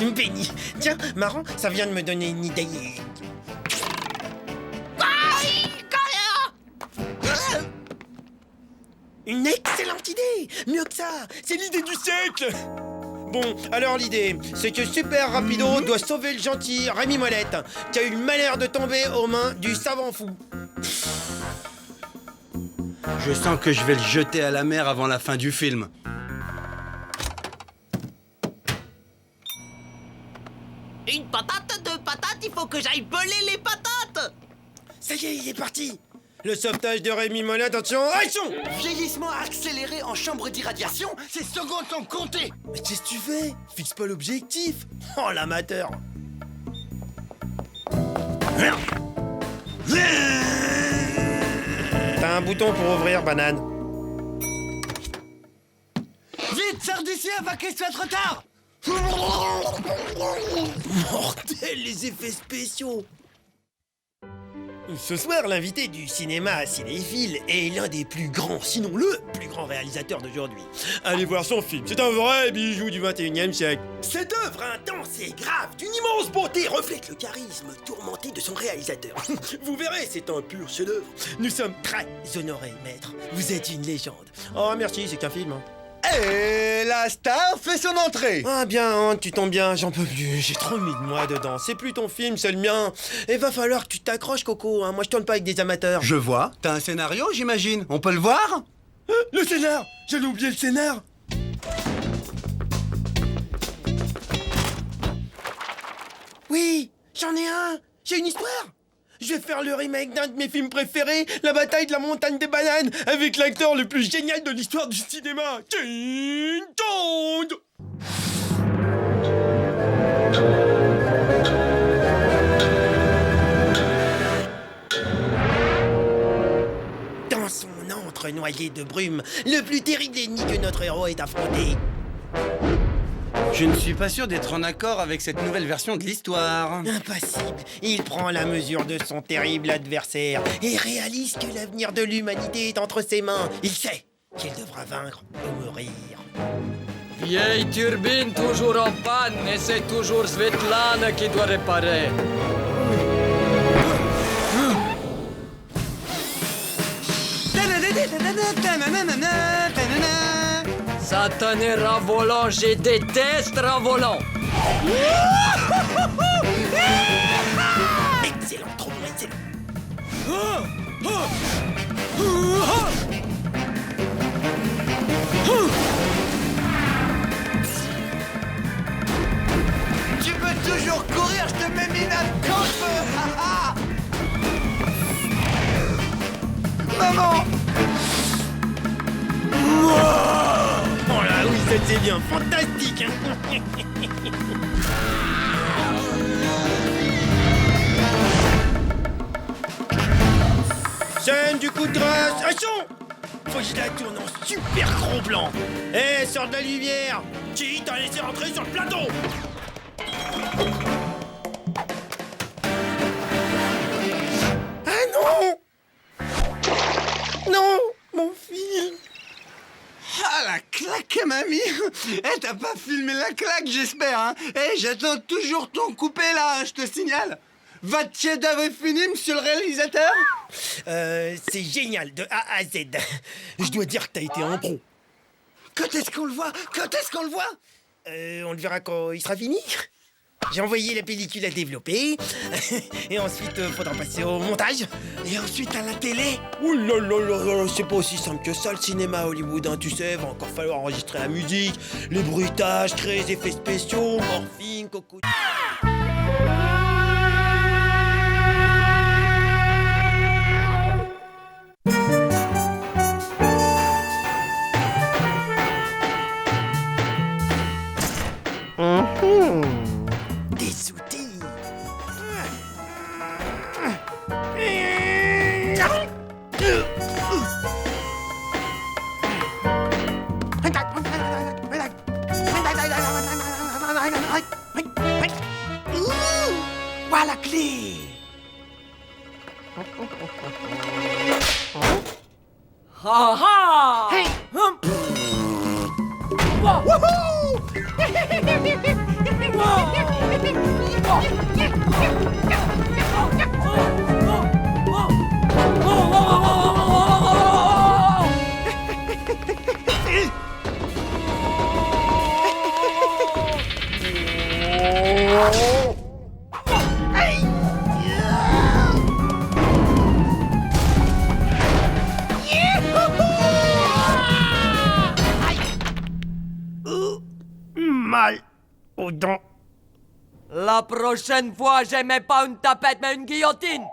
Une bénie. Tiens, marrant, ça vient de me donner une idée. Une excellente idée. Mieux que ça, c'est l'idée du siècle. Bon, alors l'idée, c'est que Super Rapido doit sauver le gentil Rémi Molette, qui a eu le malheur de tomber aux mains du savant fou.
Je sens que je vais le jeter à la mer avant la fin du film.
Une patate, 2 patates, il faut que j'aille peler les patates.
Ça y est, il est parti. Le sauvetage de Rémi Molette, attention, action!
Vieillissement accéléré en chambre d'irradiation, ces secondes sont comptées.
Mais qu'est-ce que tu fais? Fixe pas l'objectif. Oh, l'amateur. T'as un bouton pour ouvrir, banane.
Vite, sors d'ici avant qu'il soit trop tard.
Mortel, les effets spéciaux. Ce soir, l'invité du cinéma cinéphile est l'un des plus grands, sinon le plus grand réalisateur d'aujourd'hui. Allez voir son film, c'est un vrai bijou du 21e siècle. Cette œuvre intense et grave, d'une immense beauté, reflète le charisme tourmenté de son réalisateur. Vous verrez, c'est un pur chef-d'œuvre. Nous sommes très honorés, maître. Vous êtes une légende. Oh, merci, c'est qu'un film. Hein.
Et la star fait son entrée.
Ah bien, hein, tu tombes bien, j'en peux plus. J'ai trop mis de moi dedans. C'est plus ton film, c'est le mien. Et va falloir que tu t'accroches, Coco. Hein. Moi, je tourne pas avec des amateurs.
Je vois. T'as un scénario, j'imagine. On peut le voir?
Le scénar! J'allais oublier le scénar! Oui, j'en ai un! J'ai une histoire! Je vais faire le remake d'un de mes films préférés, La bataille de la montagne des bananes, avec l'acteur le plus génial de l'histoire du cinéma, King Kong! Dans son antre noyé de brume, le plus terrible ennemi que notre héros ait affronté
Je ne suis pas sûr d'être en accord avec cette nouvelle version de l'histoire.
Impossible. Il prend la mesure de son terrible adversaire et réalise que l'avenir de l'humanité est entre ses mains. Il sait qu'il devra vaincre ou mourir.
Vieille turbine toujours en panne et c'est toujours Svetlana qui doit réparer. Satané rat volant, je déteste rat volant.
Excellent, trop bon, excellent.
Tu peux toujours courir, je te mets mine à quand je veux. Maman.
Oh là oui, c'était bien, fantastique. Scène du coup de grâce, action. Faut que je la tourne en super gros plan. Eh, sors de la lumière. Qui t'a laissé rentrer sur le plateau? Ah non. Non, mon fil.
Ah, la claque, mamie. Eh, t'as pas filmé la claque, j'espère, hein. Eh, j'attends toujours ton coupé, là, je te signale. Votre chef-d'œuvre est fini, monsieur le réalisateur?
C'est génial, de A à Z. Je dois dire que t'as été un pro.
Quand est-ce qu'on le voit? Quand est-ce qu'on le voit?
On le verra quand il sera fini. J'ai envoyé la pellicule à développer. Et ensuite, faudra passer au montage.
Et ensuite à la télé?
Ouh là là là là, c'est pas aussi simple que ça le cinéma à Hollywood, hein, tu sais. Va encore falloir enregistrer la musique, les bruitages, créer les effets spéciaux, morphine, coco... Des outils. Voilà la clé.
Ha ha!
Hey. Mal aux dents.
La prochaine fois, j'aimais pas une tapette, mais une guillotine.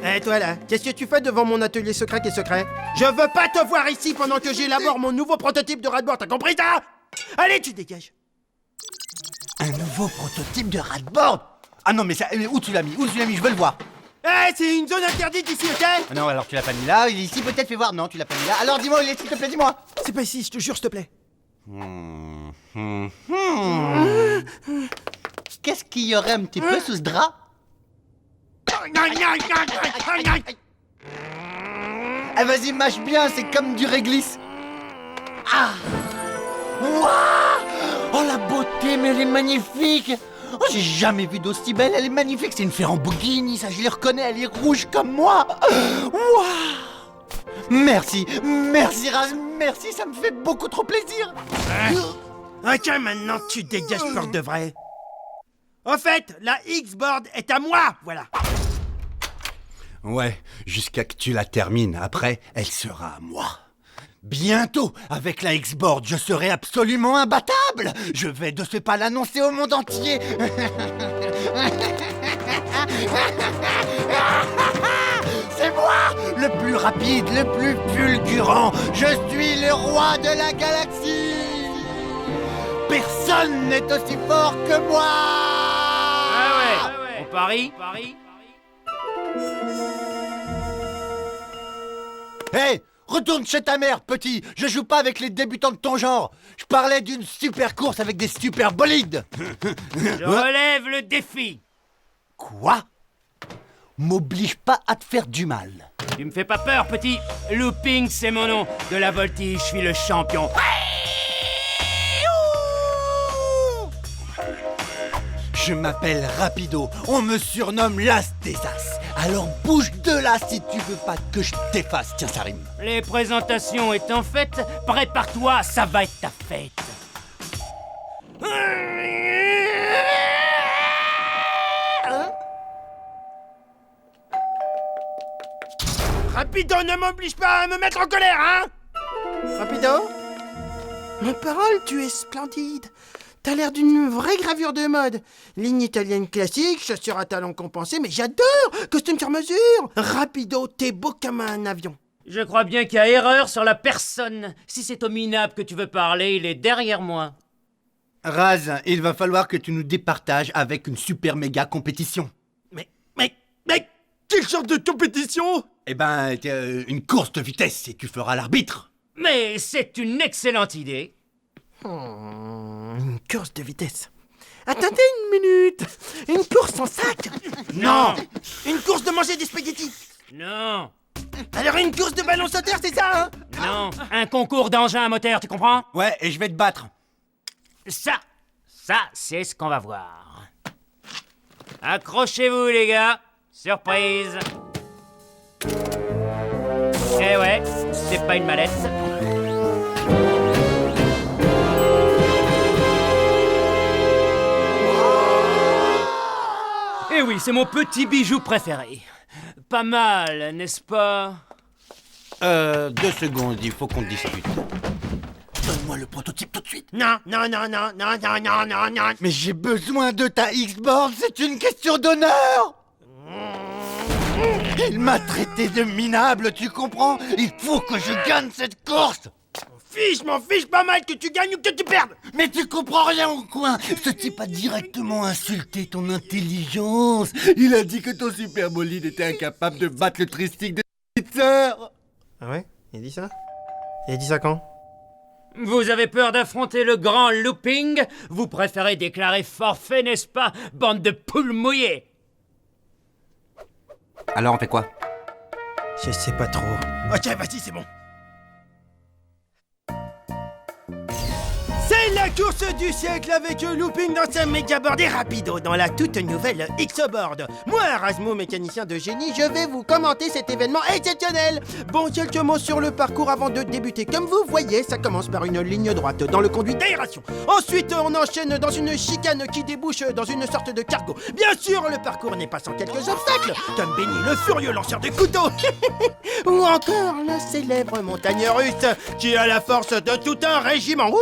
Eh toi là, qu'est-ce que tu fais devant mon atelier secret qui est secret? Je veux pas te voir ici pendant que j'élabore mon nouveau prototype de Radboard, t'as compris ça? Allez, tu dégages.
Un nouveau prototype de Radboard? Ah non, mais ça, où tu l'as mis? Où tu l'as mis? Je veux le voir.
Eh, c'est une zone interdite ici, ok?
Ah non, alors tu l'as pas mis là, il est ici peut-être, fais voir. Non, tu l'as pas mis là. Alors dis-moi, s'il te plaît, dis-moi.
C'est pas ici, je te jure, s'il te plaît.
Qu'est-ce qu'il y aurait un petit peu sous ce drap? Ah vas-y, mâche bien, c'est comme du réglisse. Ah. Waouh. Oh la beauté, mais elle est magnifique. Oh, j'ai jamais vu d'aussi belle, elle est magnifique. C'est une Ferrambogini, ça je les reconnais, elle est rouge comme moi. Waouh. Merci, merci Raz, merci, ça me fait beaucoup trop plaisir.
Ok, maintenant tu dégages pour de vrai. Au fait, la X-Board est à moi, voilà.
Ouais, jusqu'à que tu la termines. Après, elle sera à moi. Bientôt, avec la X-Board, je serai absolument imbattable. Je vais de ce pas l'annoncer au monde entier. C'est moi, le plus rapide, le plus fulgurant. Je suis le roi de la galaxie. Personne n'est aussi fort que moi.
Ah ouais. On parie?
Hey, Retourne chez ta mère, petit. Je joue pas avec les débutants de ton genre. Je parlais d'une super course avec des super bolides.
Je relève le défi.
Quoi? M'oblige pas à te faire du mal.
Tu me fais pas peur, petit. Looping, c'est mon nom. De la voltige, je suis le champion.
Je m'appelle Rapido. On me surnomme l'As des As. Alors bouge de là si tu veux pas que je t'efface. Tiens, ça rime.
Les présentations étant faites, prépare-toi, ça va être ta fête.
Rapido, ne m'oblige pas à me mettre en colère, hein? Rapido? Ma parole, tu es splendide. T'as l'air d'une vraie gravure de mode. Ligne italienne classique, chaussures à talons compensés, mais j'adore! Costume sur mesure! Rapido, t'es beau comme un avion.
Je crois bien qu'il y a erreur sur la personne. Si c'est au minable que tu veux parler, il est derrière moi.
Raz, il va falloir que tu nous départages avec une super méga compétition.
Mais, quelle sorte de compétition?
Eh ben, une course de vitesse et tu feras l'arbitre.
Mais c'est une excellente idée.
Une course de vitesse. Attendez une minute. Une course en sac?
Non.
Une course de manger des spaghettis?
Non.
Alors une course de ballon sauteur, c'est ça, hein?
Non. Un concours d'engins à moteur, tu comprends?
Ouais, et je vais te battre.
Ça, c'est ce qu'on va voir. Accrochez-vous, les gars. Surprise. Eh ouais, c'est pas une mallette. Eh oui, c'est mon petit bijou préféré. Pas mal, n'est-ce pas?
2 secondes, il faut qu'on discute. Donne-moi le prototype tout de suite.
Non.
Mais j'ai besoin de ta X-Board, c'est une question d'honneur. Il m'a traité de minable, tu comprends? Il faut que je gagne cette course.
M'en fiche pas mal que tu gagnes ou que tu perdes.
Mais tu comprends rien au coin. Ce type a directement insulté ton intelligence. Il a dit que ton super bolide était incapable de battre le tristique de petite sœur.
Ah ouais? Il a dit ça? Il a dit ça quand?
Vous avez peur d'affronter le grand Looping? Vous préférez déclarer forfait, n'est-ce pas, bande de poules mouillées?
Alors on fait quoi?
Je sais pas trop. Ok, vas-y, c'est bon. C'est la course du siècle avec Looping dans sa méga-board et Rapido dans la toute nouvelle X-Board. Moi, Razmo, mécanicien de génie, je vais vous commenter cet événement exceptionnel. Bon, quelques mots sur le parcours avant de débuter. Comme vous voyez, ça commence par une ligne droite dans le conduit d'aération. Ensuite, on enchaîne dans une chicane qui débouche dans une sorte de cargo. Bien sûr, le parcours n'est pas sans quelques obstacles, comme Benny, le furieux lanceur de couteaux. Ou encore le célèbre montagne russe, qui a la force de tout un régiment. Oui.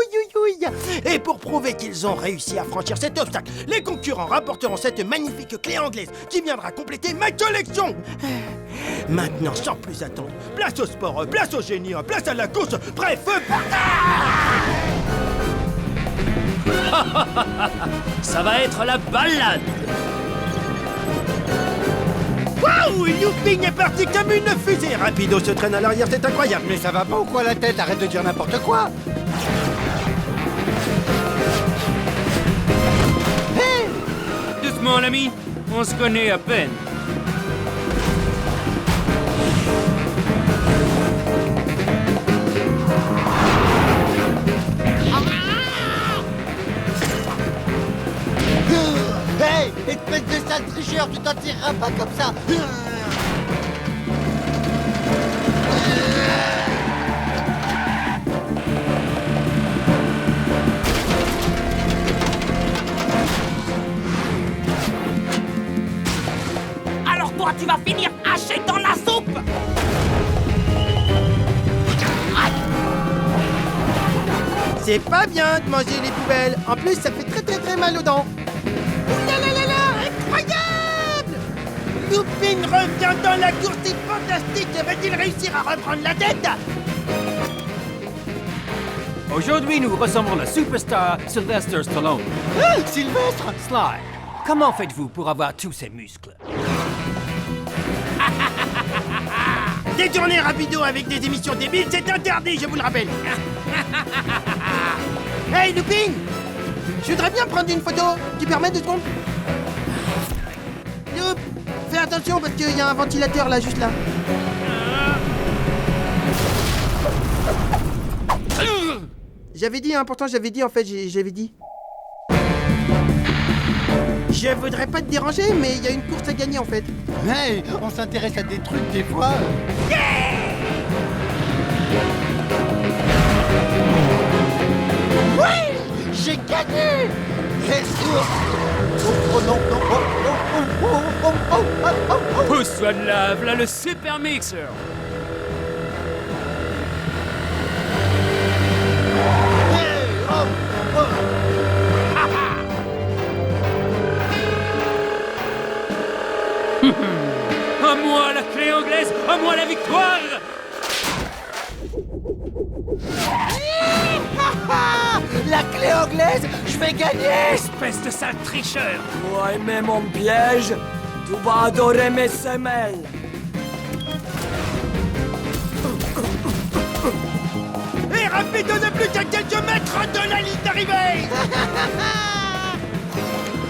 Et pour prouver qu'ils ont réussi à franchir cet obstacle, les concurrents rapporteront cette magnifique clé anglaise qui viendra compléter ma collection. Maintenant, sans plus attendre, place au sport, place au génie, place à la course, bref,
Ça va être la balade.
Waouh, Looping est parti comme une fusée. Rapido se traîne à l'arrière, c'est incroyable.
Mais ça va pas ou quoi la tête? Arrête de dire n'importe quoi.
Doucement, l'ami. On se connaît à peine.
Hey, espèce de sale tricheur, tu t'en tireras pas comme ça.
Alors toi, tu vas finir haché dans la soupe.
C'est pas bien de manger les poubelles. En plus, ça fait très mal aux dents. Incroyable! Looping revient dans la course, c'est fantastique. Va-t-il réussir à reprendre la tête?
Aujourd'hui, nous ressemblons le superstar Sylvester Stallone.
Ah, Sylvestre!
Sly, comment faites-vous pour avoir tous ces muscles?
Détourner rapido avec des émissions débiles, c'est interdit, je vous le rappelle. Hey, Looping! Je voudrais bien prendre une photo. Tu permets 2 secondes? Youp! Fais attention parce qu'il y a un ventilateur là, juste là. J'avais dit, hein, pourtant j'avais dit en fait, j'avais dit. Je voudrais pas te déranger, mais il y a une course à gagner en fait.
Hey, on s'intéresse à des trucs des fois.
Oui! J'ai gagné!
Oh non, non, oh.
Pousse-toi de là, voilà le super mixer. À moi la clé anglaise, à moi la victoire!
La clé anglaise, je vais gagner!
Espèce de sale tricheur!
Tu as aimé mon piège? Tu vas adorer mes semelles.
Et Rapido ne plus qu'à quelques mètres de la ligne d'arrivée!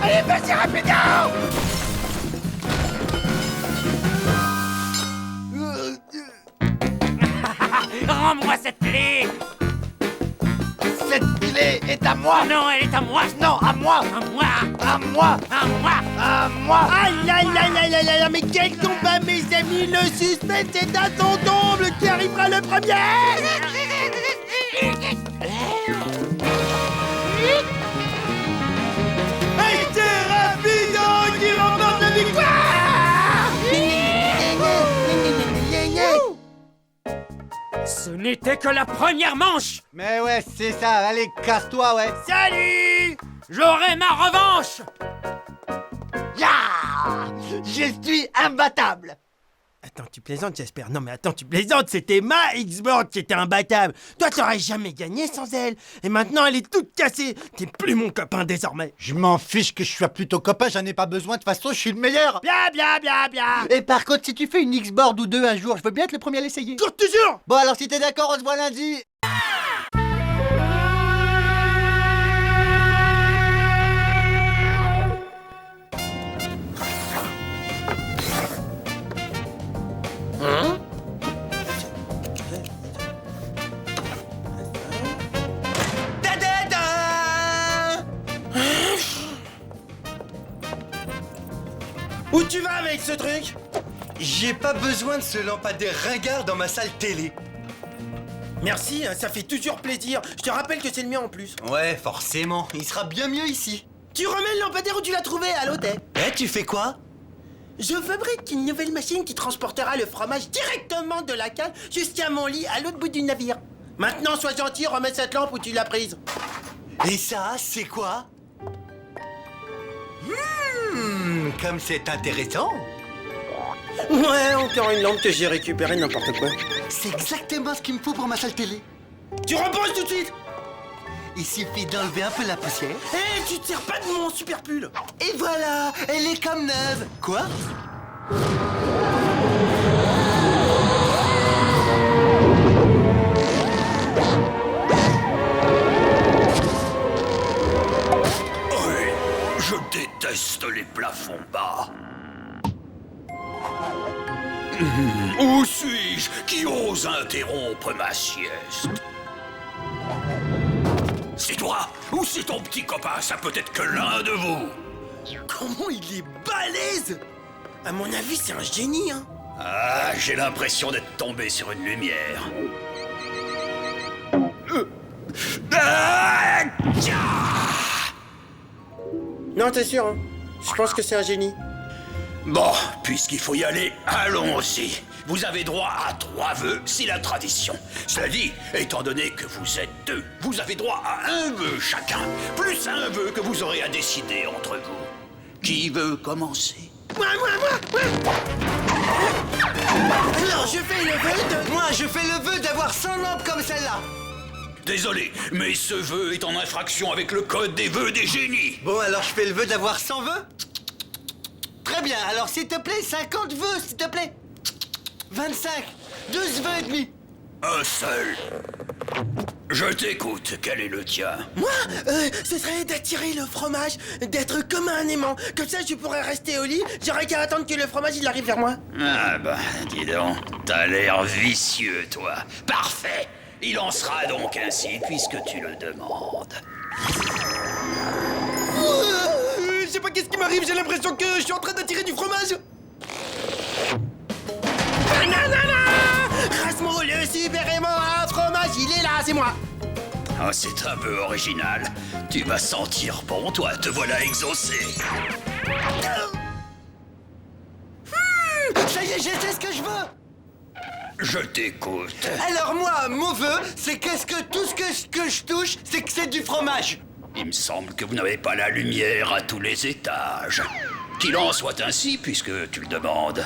Allez, vas-y, Rapido!
Rends-moi cette clé!
Cette clé est à moi!
Non, elle est à moi!
Non, à moi!
À moi!
À moi!
À moi!
À moi! Aïe, aïe, aïe, aïe, aïe, aïe, mais quel combat, mes amis! Le suspense est à son comble! Qui arrivera le premier? Et c'est Rapido qui remporte la victoire!
Ce n'était que la première manche!
Mais ouais, c'est ça, allez, casse-toi, ouais.
Salut! J'aurai ma revanche!
Je suis imbattable! Attends, tu plaisantes, j'espère. Non mais attends, tu plaisantes, c'était ma Xbox qui était imbattable. Toi, t'aurais jamais gagné sans elle. Et maintenant, elle est toute cassée. T'es plus mon copain désormais.
Je m'en fiche que je sois plutôt copain, j'en ai pas besoin, de toute façon, je suis le meilleur.
Bla bla bla bla.
Et par contre, si tu fais une Xboard ou 2 un jour, je veux bien être le premier à l'essayer.
Toujours.
Bon, alors si t'es d'accord, on se voit lundi.
Où tu vas avec ce truc?
J'ai pas besoin de ce lampadaire ringard dans ma salle télé.
Merci, hein, ça fait toujours plaisir. Je te rappelle que c'est le mien en plus.
Ouais, forcément, il sera bien mieux ici.
Tu remets le lampadaire où tu l'as trouvé, à l'hôtel.
Eh, tu fais quoi?
Je fabrique une nouvelle machine qui transportera le fromage directement de la cale jusqu'à mon lit à l'autre bout du navire. Maintenant, sois gentil, remets cette lampe où tu l'as prise.
Et ça, c'est quoi? Comme c'est intéressant.
Ouais, encore une lampe que j'ai récupérée n'importe quoi.
C'est exactement ce qu'il me faut pour ma salle télé.
Tu reposes tout de suite.
Il suffit d'enlever un peu la poussière.
Hé, tu te sers pas de mon super pull.
Et voilà, elle est comme neuve. Quoi?
Je déteste les plafonds bas. Où suis-je qui ose interrompre ma sieste? C'est toi ou c'est ton petit copain? Ça peut être que l'un de vous.
Comment il est balèze! À mon avis, c'est un génie, hein.
Ah, j'ai l'impression d'être tombé sur une lumière.
Non, t'es sûr, hein. Je pense que c'est un génie.
Bon, puisqu'il faut y aller, allons-y. Vous avez droit à 3 vœux, c'est la tradition. Cela dit, étant donné que vous êtes 2, vous avez droit à 1 vœu chacun, plus un vœu que vous aurez à décider entre vous. Qui veut commencer?
Moi. Alors, je fais le vœu de...
Moi, je fais le vœu d'avoir 100 lampes comme celle-là.
Désolé, mais ce vœu est en infraction avec le code des vœux des génies.
Bon, alors je fais le vœu d'avoir 100 vœux. Très bien, alors s'il te plaît, 50 vœux, s'il te plaît. 25, 2 œufs et demi.
Un seul. Je t'écoute, quel est le tien?
Moi, ce serait d'attirer le fromage, d'être comme un aimant. Comme ça, je pourrais rester au lit, j'aurais qu'à attendre que le fromage il arrive vers moi.
Ah bah, dis donc, t'as l'air vicieux, toi. Parfait. Il en sera donc ainsi, puisque tu le demandes.
Je sais pas qu'est-ce qui m'arrive, j'ai l'impression que je suis en train d'attirer du fromage. Rasmo, le super aimant à fromage, il est là, c'est moi.
Oh, c'est un peu original. Tu vas sentir bon, toi, te voilà exaucé.
Ça y est, je sais ce que je veux.
Je t'écoute.
Alors moi, mon vœu, c'est que tout ce que je touche, c'est que c'est du fromage.
Il me semble que vous n'avez pas la lumière à tous les étages. Qu'il en soit ainsi, puisque tu le demandes.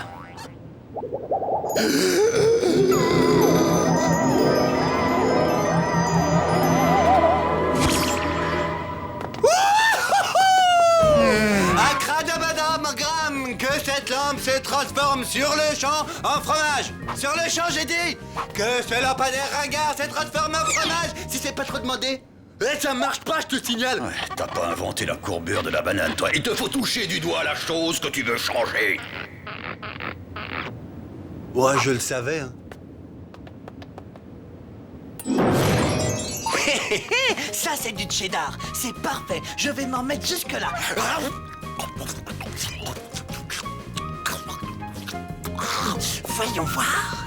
Akradabadamagram, que cette lampe se transforme sur le champ en fromage. Sur le champ, j'ai dit que ce lampadaire ringard se transforme en fromage, si c'est pas trop demandé. Eh, ça marche pas, je te signale.
Ouais, t'as pas inventé la courbure de la banane, toi. Il te faut toucher du doigt la chose que tu veux changer.
Ouais, je le savais, hein. Ça, c'est du cheddar. C'est parfait. Je vais m'en mettre jusque-là. Voyons voir.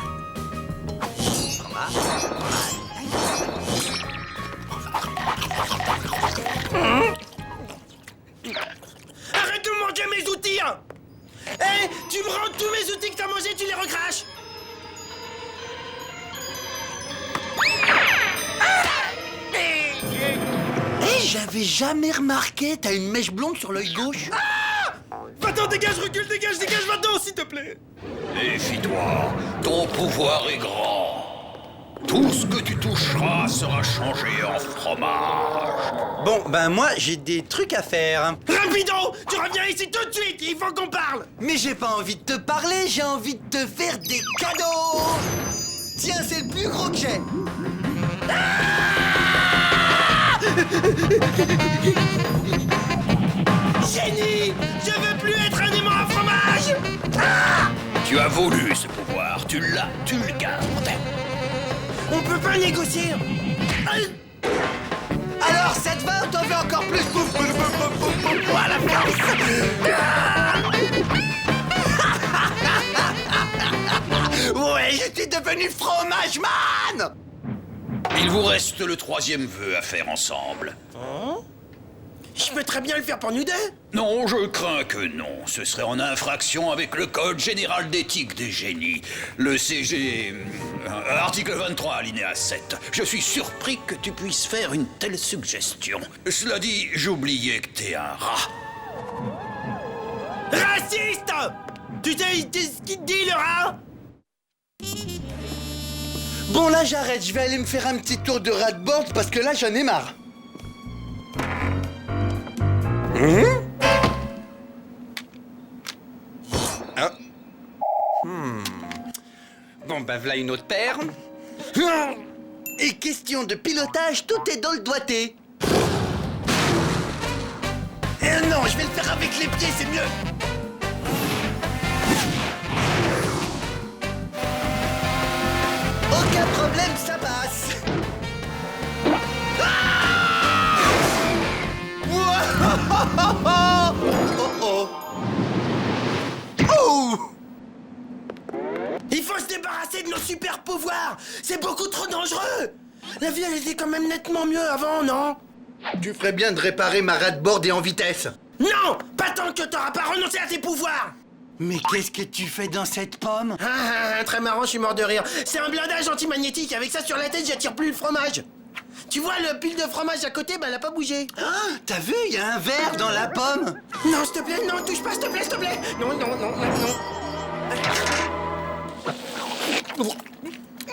Arrête de manger mes outils, hein. Eh, tu me rends tous mes outils que t'as mangés, tu les recraches.
Eh, j'avais jamais remarqué. T'as une mèche blonde sur l'œil gauche.
Va-t'en, dégage, recule, dégage, va-t'en, s'il te plaît.
Méfie-toi, ton pouvoir est grand. Tout ce que tu toucheras sera changé en fromage.
Bon, ben moi, j'ai des trucs à faire.
Rapido, tu reviens ici tout de suite, il faut qu'on parle.
Mais j'ai pas envie de te parler, j'ai envie de te faire des cadeaux. Tiens, c'est le plus gros que j'ai.
Génie, je veux plus être un aimant à fromage.
Tu as voulu ce pouvoir, tu l'as, tu le gardes.
On peut pas négocier.
Alors, ça te va ou t'en veux encore plus? Voilà, ouais, je suis devenu fromage man.
Il vous reste le 3e vœu à faire ensemble.
Je peux très bien le faire pour nous deux.
Non, je crains que non. Ce serait en infraction avec le Code général d'éthique des génies. Le CG... article 23, alinéa 7. Je suis surpris que tu puisses faire une telle suggestion. Cela dit, j'oubliais que t'es un rat.
Raciste. Tu sais ce qu'il te dit, le rat?
Bon, là, j'arrête. Je vais aller me faire un petit tour de rat-board parce que là, j'en ai marre. Bon, bah voilà une autre paire. Et question de pilotage, tout est dans le doigté. Non, je vais le faire avec les pieds, c'est mieux. Aucun problème, ça passe.
Il faut se débarrasser de nos super pouvoirs. C'est beaucoup trop dangereux. La vie, elle était quand même nettement mieux avant, non?
Tu ferais bien de réparer ma rat-board et en vitesse.
Non, pas tant que t'auras pas renoncé à tes pouvoirs.
Mais qu'est-ce que tu fais dans cette pomme?
Très marrant, je suis mort de rire. C'est un blindage antimagnétique. Avec ça sur la tête, j'attire plus le fromage. Tu vois, le pile de fromage à côté, bah, elle a pas bougé.
T'as vu, il y a un verre dans la pomme.
Non, s'il te plaît, non, touche pas, s'il te plaît, s'il te plaît. Non.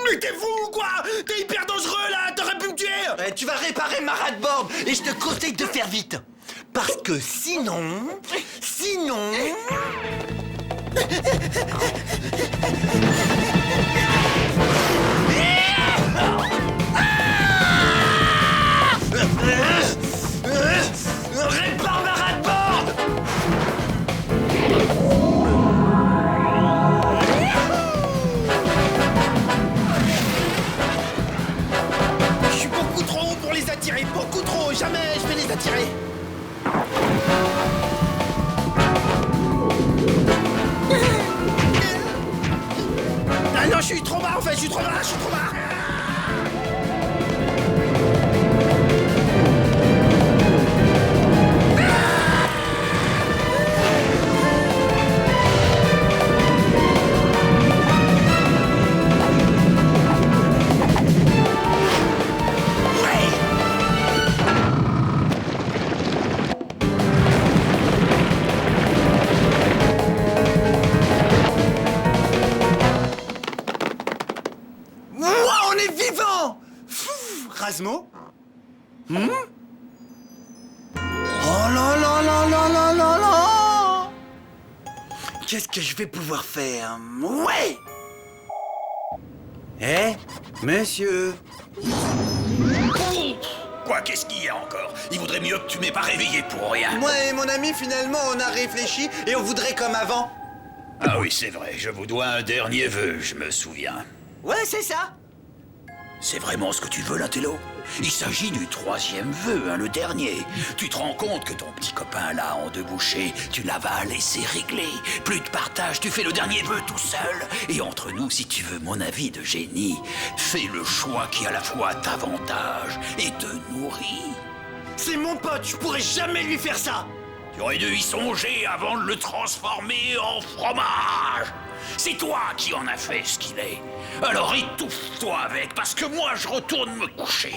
Mais t'es fou ou quoi? T'es hyper dangereux, là. T'aurais pu me tuer.
Tu vas réparer ma rat-board et je te conseille de faire vite. Parce que sinon...
Erasmo? Oh là là là là là là là! Qu'est-ce que je vais pouvoir faire? Ouais! Eh, monsieur?
Quoi, qu'est-ce qu'il y a encore? Il vaudrait mieux que tu m'aies pas réveillé pour rien.
Moi et mon ami, finalement, on a réfléchi et on voudrait comme avant.
Ah oui, c'est vrai, je vous dois un dernier vœu, je me souviens.
Ouais, c'est ça.
C'est vraiment ce que tu veux, l'intello? Il s'agit du 3e vœu, hein, le dernier. Tu te rends compte que ton petit copain là, en 2 bouchées, tu l'avales et c'est réglé. Plus de partage, tu fais le dernier vœu tout seul. Et entre nous, si tu veux mon avis de génie, fais le choix qui à la fois t'avantage et te nourrit.
C'est mon pote, je pourrais jamais lui faire ça.
Tu aurais dû y songer avant de le transformer en fromage. C'est toi qui en as fait ce qu'il est. Alors étouffe-toi avec, parce que moi je retourne me coucher.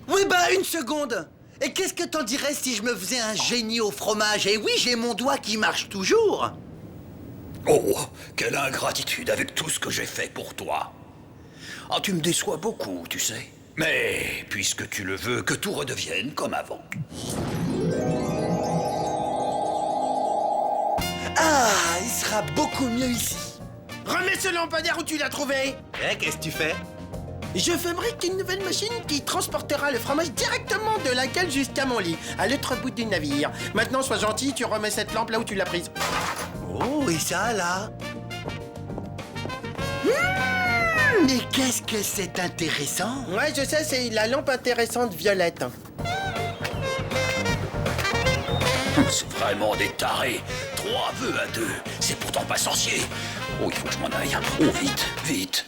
Oui, bah, une seconde. Et qu'est-ce que t'en dirais si je me faisais un génie au fromage? Et oui, j'ai mon doigt qui marche toujours.
Oh, quelle ingratitude avec tout ce que j'ai fait pour toi. Ah, tu me déçois beaucoup, tu sais. Mais, puisque tu le veux, que tout redevienne comme avant.
Ah, il sera beaucoup mieux ici.
Remets ce lampadaire où tu l'as trouvé.
Eh, qu'est-ce que tu fais?
Je fabrique une nouvelle machine qui transportera le fromage directement de la cale jusqu'à mon lit, à l'autre bout du navire. Maintenant, sois gentil, tu remets cette lampe là où tu l'as prise.
Oh, et ça, là? Mais qu'est-ce que c'est intéressant?
Ouais, je sais, c'est la lampe intéressante violette.
C'est vraiment des tarés. 3 vœux à 2. C'est pourtant pas sorcier. Oh, il faut que je m'en aille. Oh, vite, vite.